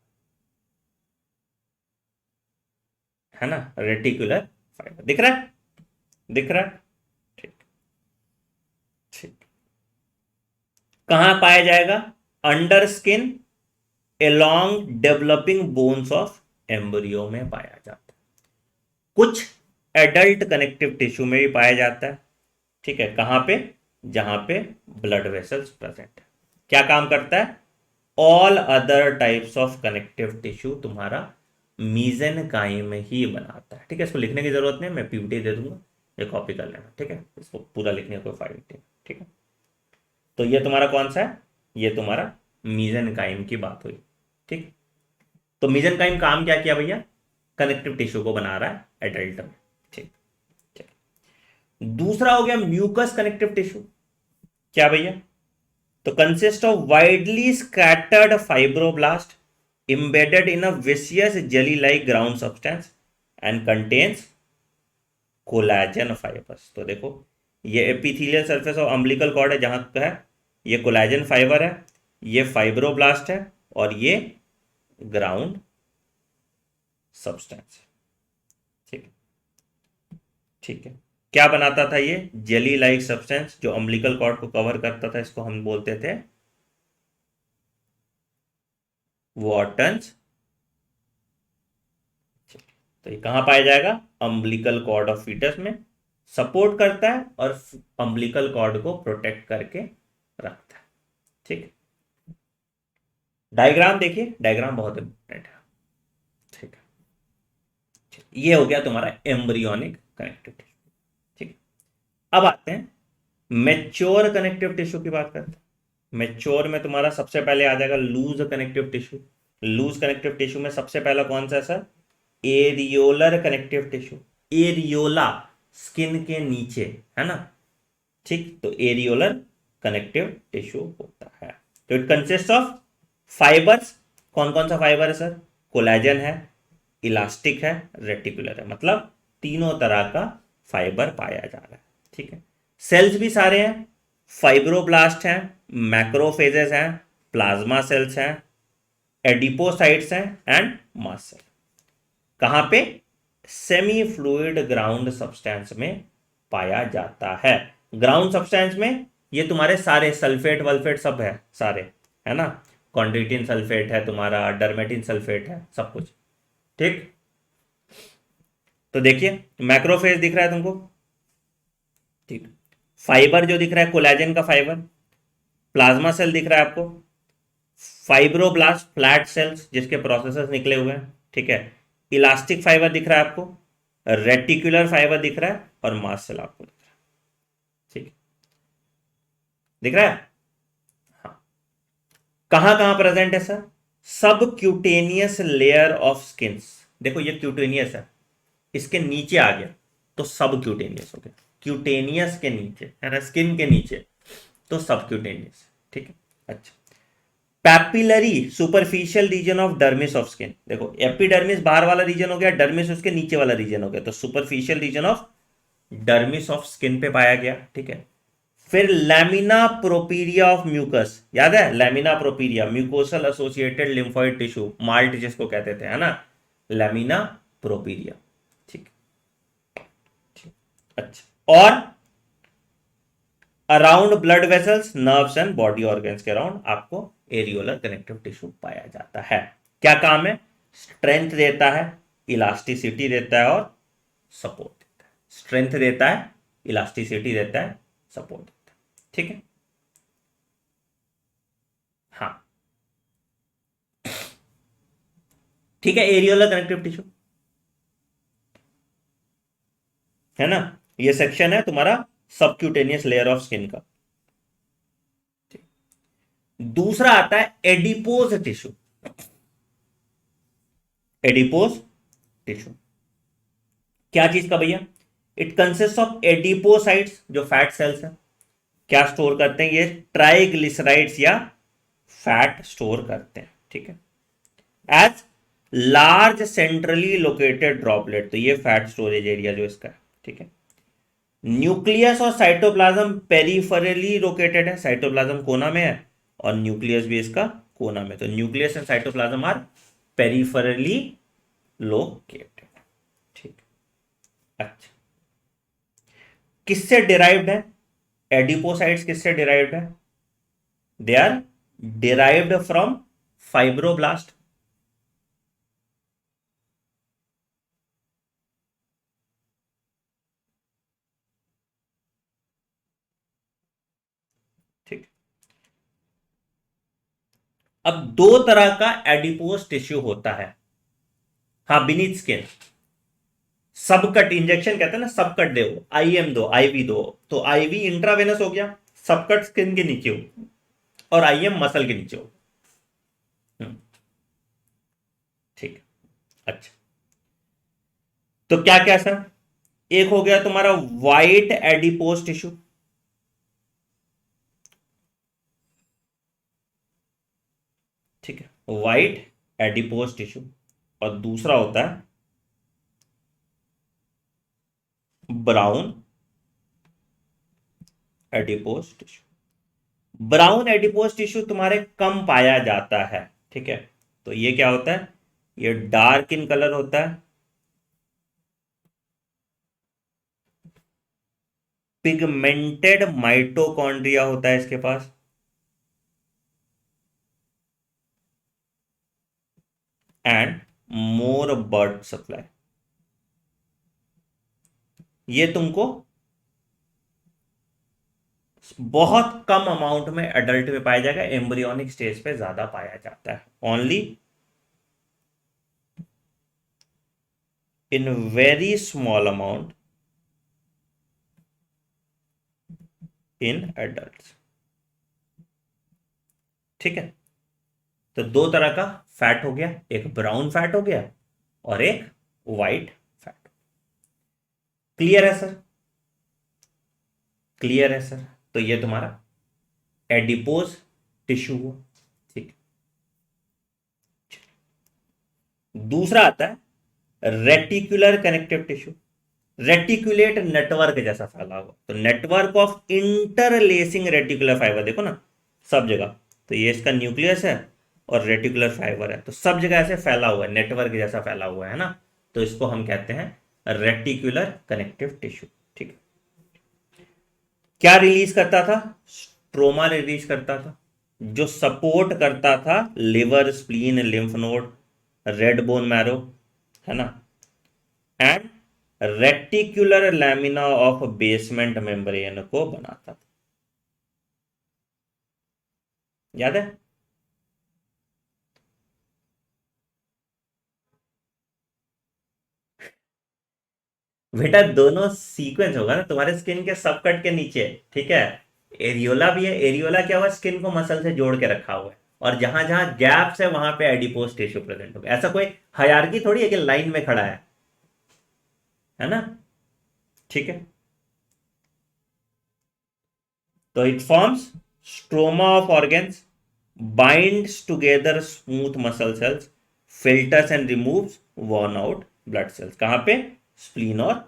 है ना, रेटिकुलर फाइबर। दिख रहा है? दिख रहा है? ठीक। ठीक, कहां पाया जाएगा? Under skin along developing bones of embryo में पाया जाता है। कुछ एडल्ट कनेक्टिव टिश्यू में भी पाया जाता है। ठीक है, कहां पे? जहां पे ब्लड वेसल्स प्रेजेंट है। क्या काम करता है? All other types of connective tissue तुम्हारा मीजेनकाइम ही बनाता है। ठीक है, इसको लिखने की जरूरत नहीं, मैं पीपीटी दे दूंगा, ये कॉपी कर लेना। ठीक है, इसको पूरा लिखने का कोई फायदा नहीं। ठीक है, तो ये तुम्हारा कौन सा है? ये तुम्हारा मीजेनकाइम की बात हुई। ठीक, तो मीजेनकाइम काम क्या किया भैया? कनेक्टिव टिश्यू को बना रहा है एडल्ट में। ठीक, ठीक। दूसरा हो गया म्यूकस कनेक्टिव टिश्यू। क्या भैया? तो consist of widely scattered fibroblast embedded in a viscous jelly like ground substance and contains collagen fibres. तो देखो, ये epithelial surface of umbilical cord है जहां का है, ये कोलाजन फाइबर है, ये फाइब्रोब्लास्ट है, और ये ग्राउंड सब्सटेंस। ठीक है, ठीक है। क्या बनाता था ये? जेली लाइक सब्सटेंस जो अम्बिलिकल कॉर्ड को कवर करता था, इसको हम बोलते थे वॉटन्स। तो ये कहां पाया जाएगा? अम्बिलिकल कॉर्ड ऑफ फीटस में सपोर्ट करता है और अम्बिलिकल कॉर्ड को प्रोटेक्ट करके रखता है। ठीक, डायग्राम देखिए, डायग्राम बहुत इंपॉर्टेंट है। ठीक है, ये हो गया तुम्हारा एम्ब्रियोनिक कनेक्टिव टिश्यू। ठीक, अब आते हैं मेच्योर कनेक्टिव टिश्यू की बात करते हैं। मेच्योर में तुम्हारा सबसे पहले आ जाएगा loose connective tissue. Loose connective tissue में सबसे पहला कौन सा है sir? Areolar connective tissue. Areola skin के नीचे, है ना। ठीक, तो एरियोलर कनेक्टिव टिश्यू होता है। तो इट कंसिस्ट ऑफ फाइबर्स। कौन कौन सा फाइबर है सर? कोलेजन है, इलास्टिक है, रेटिकुलर है, मतलब तीनों तरह का फाइबर पाया जा रहा है। ठीक है, सेल्स भी सारे हैं, फाइब्रोब्लास्ट हैं, मैक्रोफेजेस हैं, प्लाज्मा सेल्स हैं, एडिपोसाइट्स हैं, एंड मास्ट सेल। कहां पे? सेमी फ्लूइड ग्राउंड सब्सटेंस में पाया जाता है। ग्राउंड सब्सटेंस में ये तुम्हारे सारे सल्फेट वल्फेट सब है, सारे, है ना। कॉन्ड्रिटिन सल्फेट है तुम्हारा, डर्मेटिन सल्फेट है, सब कुछ। ठीक, तो देखिए मैक्रोफेज दिख रहा है तुमको। ठीक, फाइबर जो दिख रहा है कोलेजन का फाइबर, प्लाज्मा सेल दिख रहा है आपको, फाइब्रोब्लास्ट फ्लैट सेल्स जिसके प्रोसेसर्स निकले हुए हैं। ठीक है, इलास्टिक फाइबर दिख रहा है आपको, रेटिकुलर फाइबर दिख रहा है, और मास सेल आपको दिख रहा है। ठीक, दिख रहा है? हाँ, कहां कहां प्रेजेंट है सर? सब क्यूटेनियस लेयर ऑफ स्किन। देखो ये क्यूटेनियस है, इसके नीचे आ गया तो सब क्यूटेनियस हो गया, क्यूटेनियस के नीचे है ना, स्किन के नीचे तो सब क्यूटेनियस। ठीक है। अच्छा, papillary superficial region of dermis of skin. देखो एपिडर्मिस बाहर वाला रीजन हो गया, डर्मिस उसके नीचे वाला रीजन हो गया, तो superficial region of dermis of skin पे पाया गया। ठीक है। फिर लैमिना प्रोपीरिया ऑफ म्यूकस, याद है lamina propria, mucosal associated lymphoid tissue, MALT जिसको कहते थे, है ना, लैमिना प्रोपीरिया। ठीक। ठीक। अच्छा, और around blood vessels, nerves and body organs के अराउंड आपको एरियोलर कनेक्टिव टिश्यू पाया जाता है। क्या काम है? स्ट्रेंथ देता है, इलास्टिसिटी देता है और सपोर्ट देता है। स्ट्रेंथ देता है, इलास्टिसिटी देता है, सपोर्ट देता है। ठीक है। हाँ, ठीक है, एरियोलर कनेक्टिव टिश्यू है ना, ये सेक्शन है तुम्हारा सबक्यूटेनियस लेयर ऑफ स्किन का। दूसरा आता है एडिपोज टिश्यू। एडिपोज टिश्यू क्या चीज का भैया? इट कंसिस्ट ऑफ एडिपोसाइट्स, जो फैट सेल्स हैं। क्या स्टोर करते हैं ये? ट्राइग्लिसराइड्स या फैट स्टोर करते हैं। ठीक है। As large centrally located droplet, तो ये फैट स्टोरेज एरिया जो इसका है। ठीक है। न्यूक्लियस और साइटोप्लाज्म पेरिफेरली लोकेटेड है, साइटोप्लाज्म कोना में है और न्यूक्लियस भी इसका कोना में, तो nucleus and cytoplasm are peripherally located. ठीक। अच्छा, किससे डिराइव्ड है? एडिपोसाइट्स किससे डिराइव्ड है? They are derived from fibroblast. ठीक। अब दो तरह का एडिपोस टिश्यू होता है, हाँ, बीनीथ स्किन। सबकट इंजेक्शन कहते हैं ना, सबकट दो, आईएम दो, आईवी दो, तो आईवी इंट्रावेनस हो गया, सबकट स्किन के नीचे हो और आईएम मसल के नीचे हो। हम्म, ठीक। अच्छा, तो क्या क्या सर? एक हो गया तुम्हारा वाइट एडिपोज टिश्यू, ठीक है, वाइट एडिपोज टिश्यू। और दूसरा होता है brown adipose tissue. Brown adipose tissue तुम्हारे कम पाया जाता है। ठीक है। तो ये क्या होता है? ये डार्क इन कलर होता है, पिगमेंटेड माइटोकॉन्ड्रिया होता है इसके पास, एंड मोर ब्लड सप्लाई। ये तुमको बहुत कम अमाउंट में एडल्ट में पाया जाएगा, एम्ब्रियोनिक स्टेज पे ज्यादा पाया जाता है, only in very small amount in adult. ठीक है। तो दो तरह का फैट हो गया, एक ब्राउन फैट हो गया और एक व्हाइट फैट। क्लियर है सर? क्लियर है सर? तो ये तुम्हारा एडिपोज टिश्यू हुआ। ठीक। दूसरा आता है reticular connective tissue. Reticulate network जैसा फैला हुआ, तो network of interlacing reticular fibre, देखो ना सब जगह, तो ये इसका न्यूक्लियस है और रेटिकुलर फाइबर है, तो सब जगह ऐसे फैला हुआ है, नेटवर्क जैसा फैला हुआ है ना, तो इसको हम कहते हैं रेटिकुलर कनेक्टिव टिश्यू। ठीक है। क्या रिलीज करता था? स्ट्रोमा रिलीज करता था, जो सपोर्ट करता था liver, spleen, lymph node, red bone marrow, है ना, and reticular lamina of basement membrane को बनाता था। याद है? बेटा दोनों सीक्वेंस होगा ना तुम्हारे स्किन के सबकट के नीचे। ठीक है। एरियोला भी है, एरियोला क्या हुआ? स्किन को मसल से जोड़ के रखा हुआ है, और जहां जहां गैप्स है वहां पे एडिपोज टिश्यू प्रेजेंट होगा। ऐसा कोई हायरार्की थोड़ी है कि लाइन में खड़ा है ना। ठीक है, तो it forms stroma of organs, binds together smooth muscle cells, filters and removes worn out blood cells। कहां पे? स्प्लीन और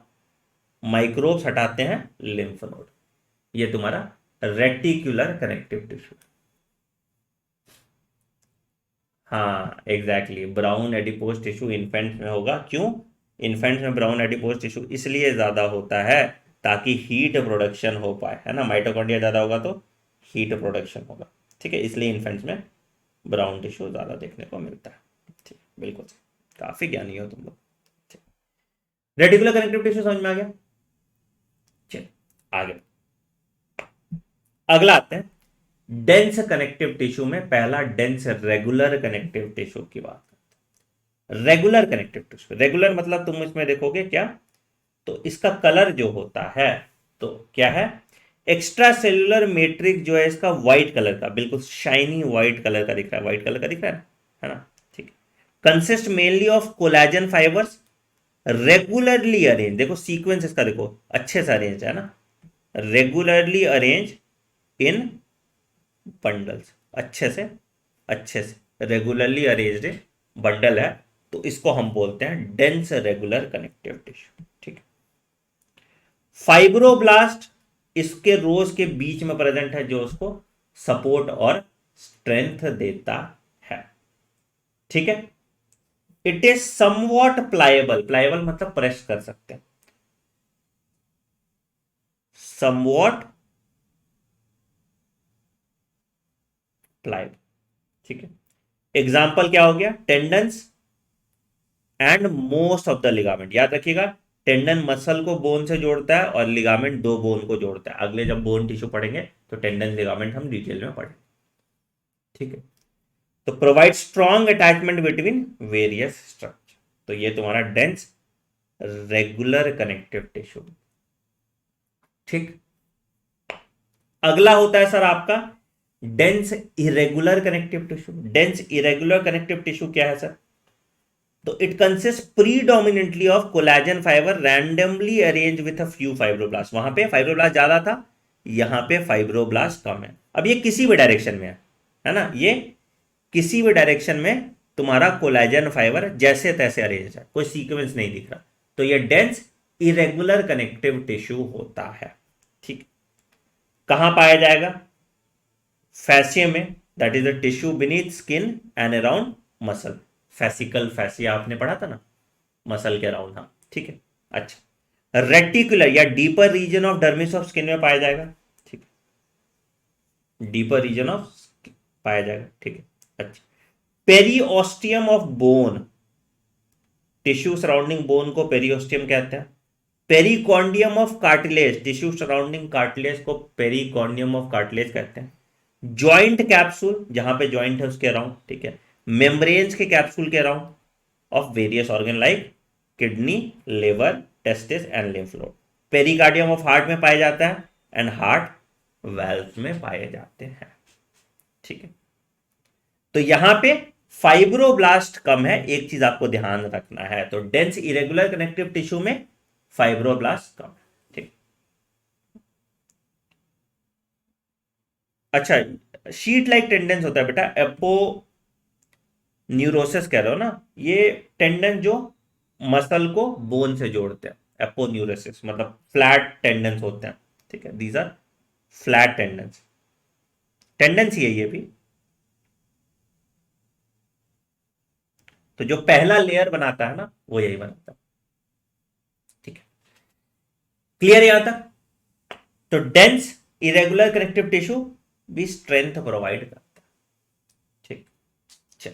माइक्रोब्स हटाते हैं लिम्फ नोड। ये तुम्हारा रेटिकुलर कनेक्टिव टिश्यू। हाँ exactly, brown adipose tissue infant में होगा। क्यों? इन्फेंट में ब्राउन एडिपोज टिश्यू इसलिए ज्यादा होता है ताकि हीट प्रोडक्शन हो पाए, है ना। माइटोकॉन्ड्रिया ज्यादा होगा तो हीट प्रोडक्शन होगा। ठीक है, इसलिए इन्फेंट्स में ब्राउन टिश्यू ज्यादा देखने को मिलता है। ठीक, बिल्कुल सही। काफी ज्ञानी हो तुम लोग। रेटिकुलर कनेक्टिव टिश्यू समझ में आ गया। चलिए आगे, अगला आते हैं डेंस कनेक्टिव टिश्यू में। पहला डेंस रेगुलर कनेक्टिव टिश्यू की बात करते हैं। रेगुलर कनेक्टिव टिश्यू, रेगुलर मतलब तुम इसमें देखोगे क्या, तो इसका कलर जो होता है तो क्या है, एक्स्ट्रा सेल्यूलर मैट्रिक्स जो है इसका व्हाइट कलर का, बिल्कुल शाइनी व्हाइट कलर का दिख रहा है। व्हाइट कलर का दिख रहा है ना। ठीक है, consist mainly of collagen fibres, regularly arrange. देखो सीक्वेंस इसका देखो अच्छे से अरेंज है ना, रेगुलरली अरेंज इन बंडल्स। अच्छे से रेगुलरली अरेंज्ड बंडल है, तो इसको हम बोलते हैं डेंस रेगुलर कनेक्टिव टिश्यू। ठीक है, फाइब्रोब्लास्ट इसके रोज के बीच में प्रेजेंट है जो उसको सपोर्ट और स्ट्रेंथ देता है। ठीक है, it is somewhat pliable, pliable मतलब प्रेस कर सकते हैं, समवॉट प्लायबल। ठीक है, एग्जाम्पल क्या हो गया, tendons and most of the ligament. याद रखिएगा, टेंडन मसल को बोन से जोड़ता है और लिगामेंट दो बोन को जोड़ता है। अगले जब बोन टिश्यू पढ़ेंगे तो टेंडन लिगामेंट हम डिटेल में पढ़ेंगे। ठीक है, तो provide strong attachment between various structure. तो ये तुम्हारा डेंस रेगुलर कनेक्टिव टिश्यू। ठीक, अगला होता है सर आपका dense irregular connective tissue. Dense irregular connective tissue क्या है सर, तो it consist predominantly of collagen fibre randomly arrange with a few fibroblast. वहां पे फाइब्रोब्लास्ट ज्यादा था, यहां पे फाइब्रोब्लास्ट कम है। अब ये किसी भी डायरेक्शन में है ना, ये किसी भी डायरेक्शन में तुम्हारा कोलेजन फाइबर जैसे तैसे अरेंज है, कोई सीक्वेंस नहीं दिख रहा, तो ये डेंस इरेगुलर कनेक्टिव टिश्यू होता है। ठीक, कहां पाया जाएगा, फैसियम में, that is the tissue beneath skin and around muscle. Fascicle fascia आपने पढ़ा था ना, मसल के अराउंड। हाँ ठीक है, अच्छा, रेटिकुलर या deeper region of dermis of skin में पाया जाएगा। ठीक है, डीपर रीजन ऑफ पाया जाएगा। ठीक है, अच्छा, periosteum of bone, tissue surrounding bone को पेरिओस्टियम कहते हैं। Perichondrium of cartilage, tissue surrounding cartilage को पेरिकॉन्डियम ऑफ कार्टिलेज कहते हैं। जॉइंट कैप्सूल, जहां पे जॉइंट है उसके अराउंड। ठीक है, मेम्ब्रेन्स के कैप्सूल के around of various organ like kidney, liver, testis and lymph node. Pericardium of heart में पाया जाता है एंड हार्ट वेल्व्स में पाए जाते हैं। ठीक है, तो यहां पे फाइब्रोब्लास्ट कम है, एक चीज आपको ध्यान रखना है, तो डेंस इरेगुलर कनेक्टिव टिश्यू में फाइब्रोब्लास्ट कम है। ठीक, अच्छा, शीट लाइक टेंडेंस होता है बेटा, एपो न्यूरोसिस कह रहे हो ना, ये टेंडन जो मसल को बोन से जोड़ते हैं, एपोन्यूरोसिस मतलब फ्लैट टेंडेंस होते हैं। ठीक है, these are flat tendons, tendons ही है ये भी। तो जो पहला लेयर बनाता है ना वो यही बनाता है। ठीक है, क्लियर यहां तक। तो डेंस इरेगुलर कनेक्टिव टिश्यू भी स्ट्रेंथ प्रोवाइड करता है। ठीक, चल,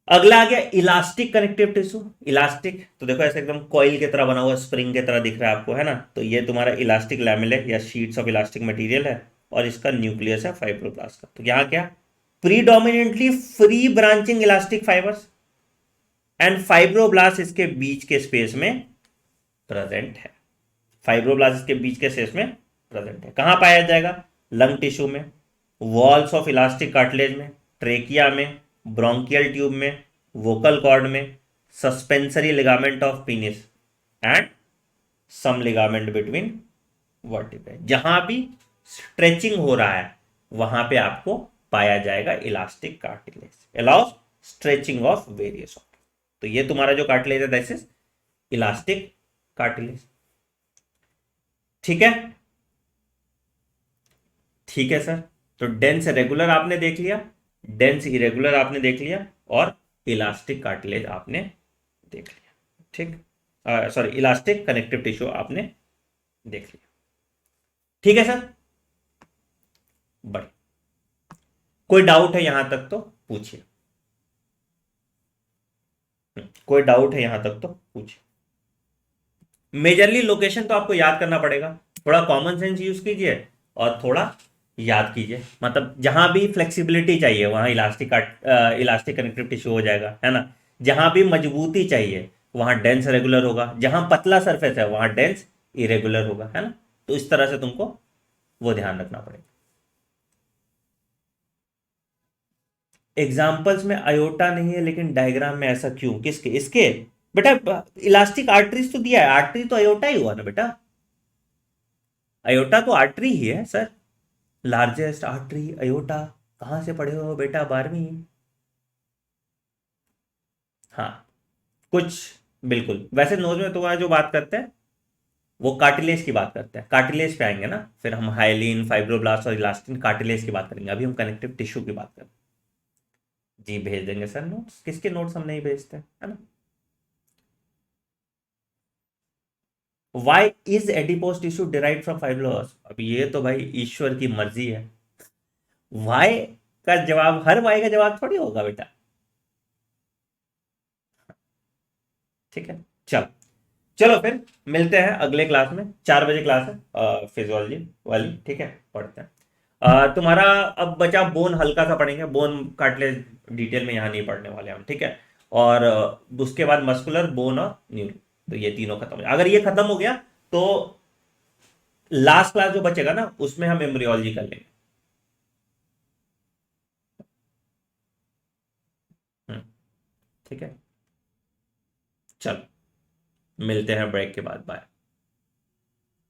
अगला आ गया इलास्टिक कनेक्टिव टिश्यू। इलास्टिक तो देखो ऐसे एकदम कॉइल की तरह बना हुआ, स्प्रिंग की तरह दिख रहा है आपको, है ना। तो ये तुम्हारा इलास्टिक लैमेले या शीट्स ऑफ इलास्टिक मटेरियल है और इसका न्यूक्लियस है फाइब्रोब्लास्ट का। तो यहां क्या, predominantly free branching elastic fibres and fibroblast इसके बीच के स्पेस में प्रेजेंट है। फाइब्रोब्लास्ट इसके बीच के स्पेस में प्रेजेंट है। कहां पाया जाएगा, लंग टिश्यू में, वॉल्स ऑफ इलास्टिक कार्टिलेज में, ट्रेकिया में, ब्रोंकियल ट्यूब में, वोकल कॉर्ड में, suspensory ligament of penis and some ligament between vertebrae. जहां भी स्ट्रेचिंग हो रहा है वहां पे आपको पाया जाएगा elastic cartilage, allow us stretching of various organ. तो ये तुम्हारा जो कार्टिलेज है दैट इज इलास्टिक कार्टिलेज। ठीक है, ठीक है सर। तो डेंस रेगुलर आपने देख लिया, डेंस इरेगुलर आपने देख लिया, और इलास्टिक कार्टिलेज आपने देख लिया। ठीक, सॉरी, इलास्टिक कनेक्टिव टिश्यू आपने देख लिया। ठीक है सर, बढ़िया। कोई डाउट है यहां तक तो पूछिए। कोई डाउट है यहां तक तो पूछिए। मेजरली लोकेशन तो आपको याद करना पड़ेगा, थोड़ा कॉमन सेंस यूज कीजिए और थोड़ा याद कीजिए। मतलब जहां भी फ्लेक्सिबिलिटी चाहिए वहां इलास्टिक इलास्टिक कनेक्टिव टिश्यू हो जाएगा, है ना। जहां भी मजबूती चाहिए वहां डेंस रेगुलर होगा, जहां पतला सरफेस है वहां डेंस इरेगुलर होगा, है ना। तो इस तरह से तुमको वो ध्यान रखना पड़ेगा। एग्जाम्पल्स में अयोटा नहीं है, लेकिन डायग्राम में ऐसा क्यों, किसके, इसके? बेटा इलास्टिक आर्टरीज तो दिया है, आर्टरी तो अयोटा ही हुआ ना बेटा, अयोटा तो आर्टरी ही है सर। लार्जेस्ट आर्टरी अयोटा, कहां से पढ़े हो बेटा, 12वीं। हाँ, कुछ, बिल्कुल। वैसे नोज में तुम्हारा जो बात करते हैं वो कार्टिलेज की बात करते हैं, कार्टिलेज पे आएंगे ना, फिर हम हाइलिन, फाइब्रोब्लास्ट और इलास्टिन कार्टिलेज की बात करेंगे। अभी हम कनेक्टिव टिश्यू की बात करें। जी भेज देंगे सर नोट्स, किसके नोट्स हम नहीं भेजते, है ना। Why is adipose tissue derive from fibroblast? अब ये तो भाई ईश्वर की मर्जी है। वाई का जवाब, हर वाई का जवाब थोड़ी होगा बेटा। ठीक है, चलो, चलो फिर मिलते हैं अगले क्लास में। 4 बजे क्लास है फिजियोलॉजी वाली, ठीक है, पढ़ते हैं। तुम्हारा अब बचा बोन, हल्का सा पढ़ेंगे बोन कार्टिलेज, डिटेल में यहाँ नहीं पढ़ने वाले हम, ठीक है। और उसके बाद मस्कुलर, बोन और न्यूरो, तो ये तीनों खत्म हो जाए। अगर ये खत्म हो गया तो लास्ट क्लास जो बचेगा ना उसमें हम एम्ब्रियोलॉजी कर लेंगे। हम्म, ठीक है, चलो मिलते हैं ब्रेक के बाद, बाय।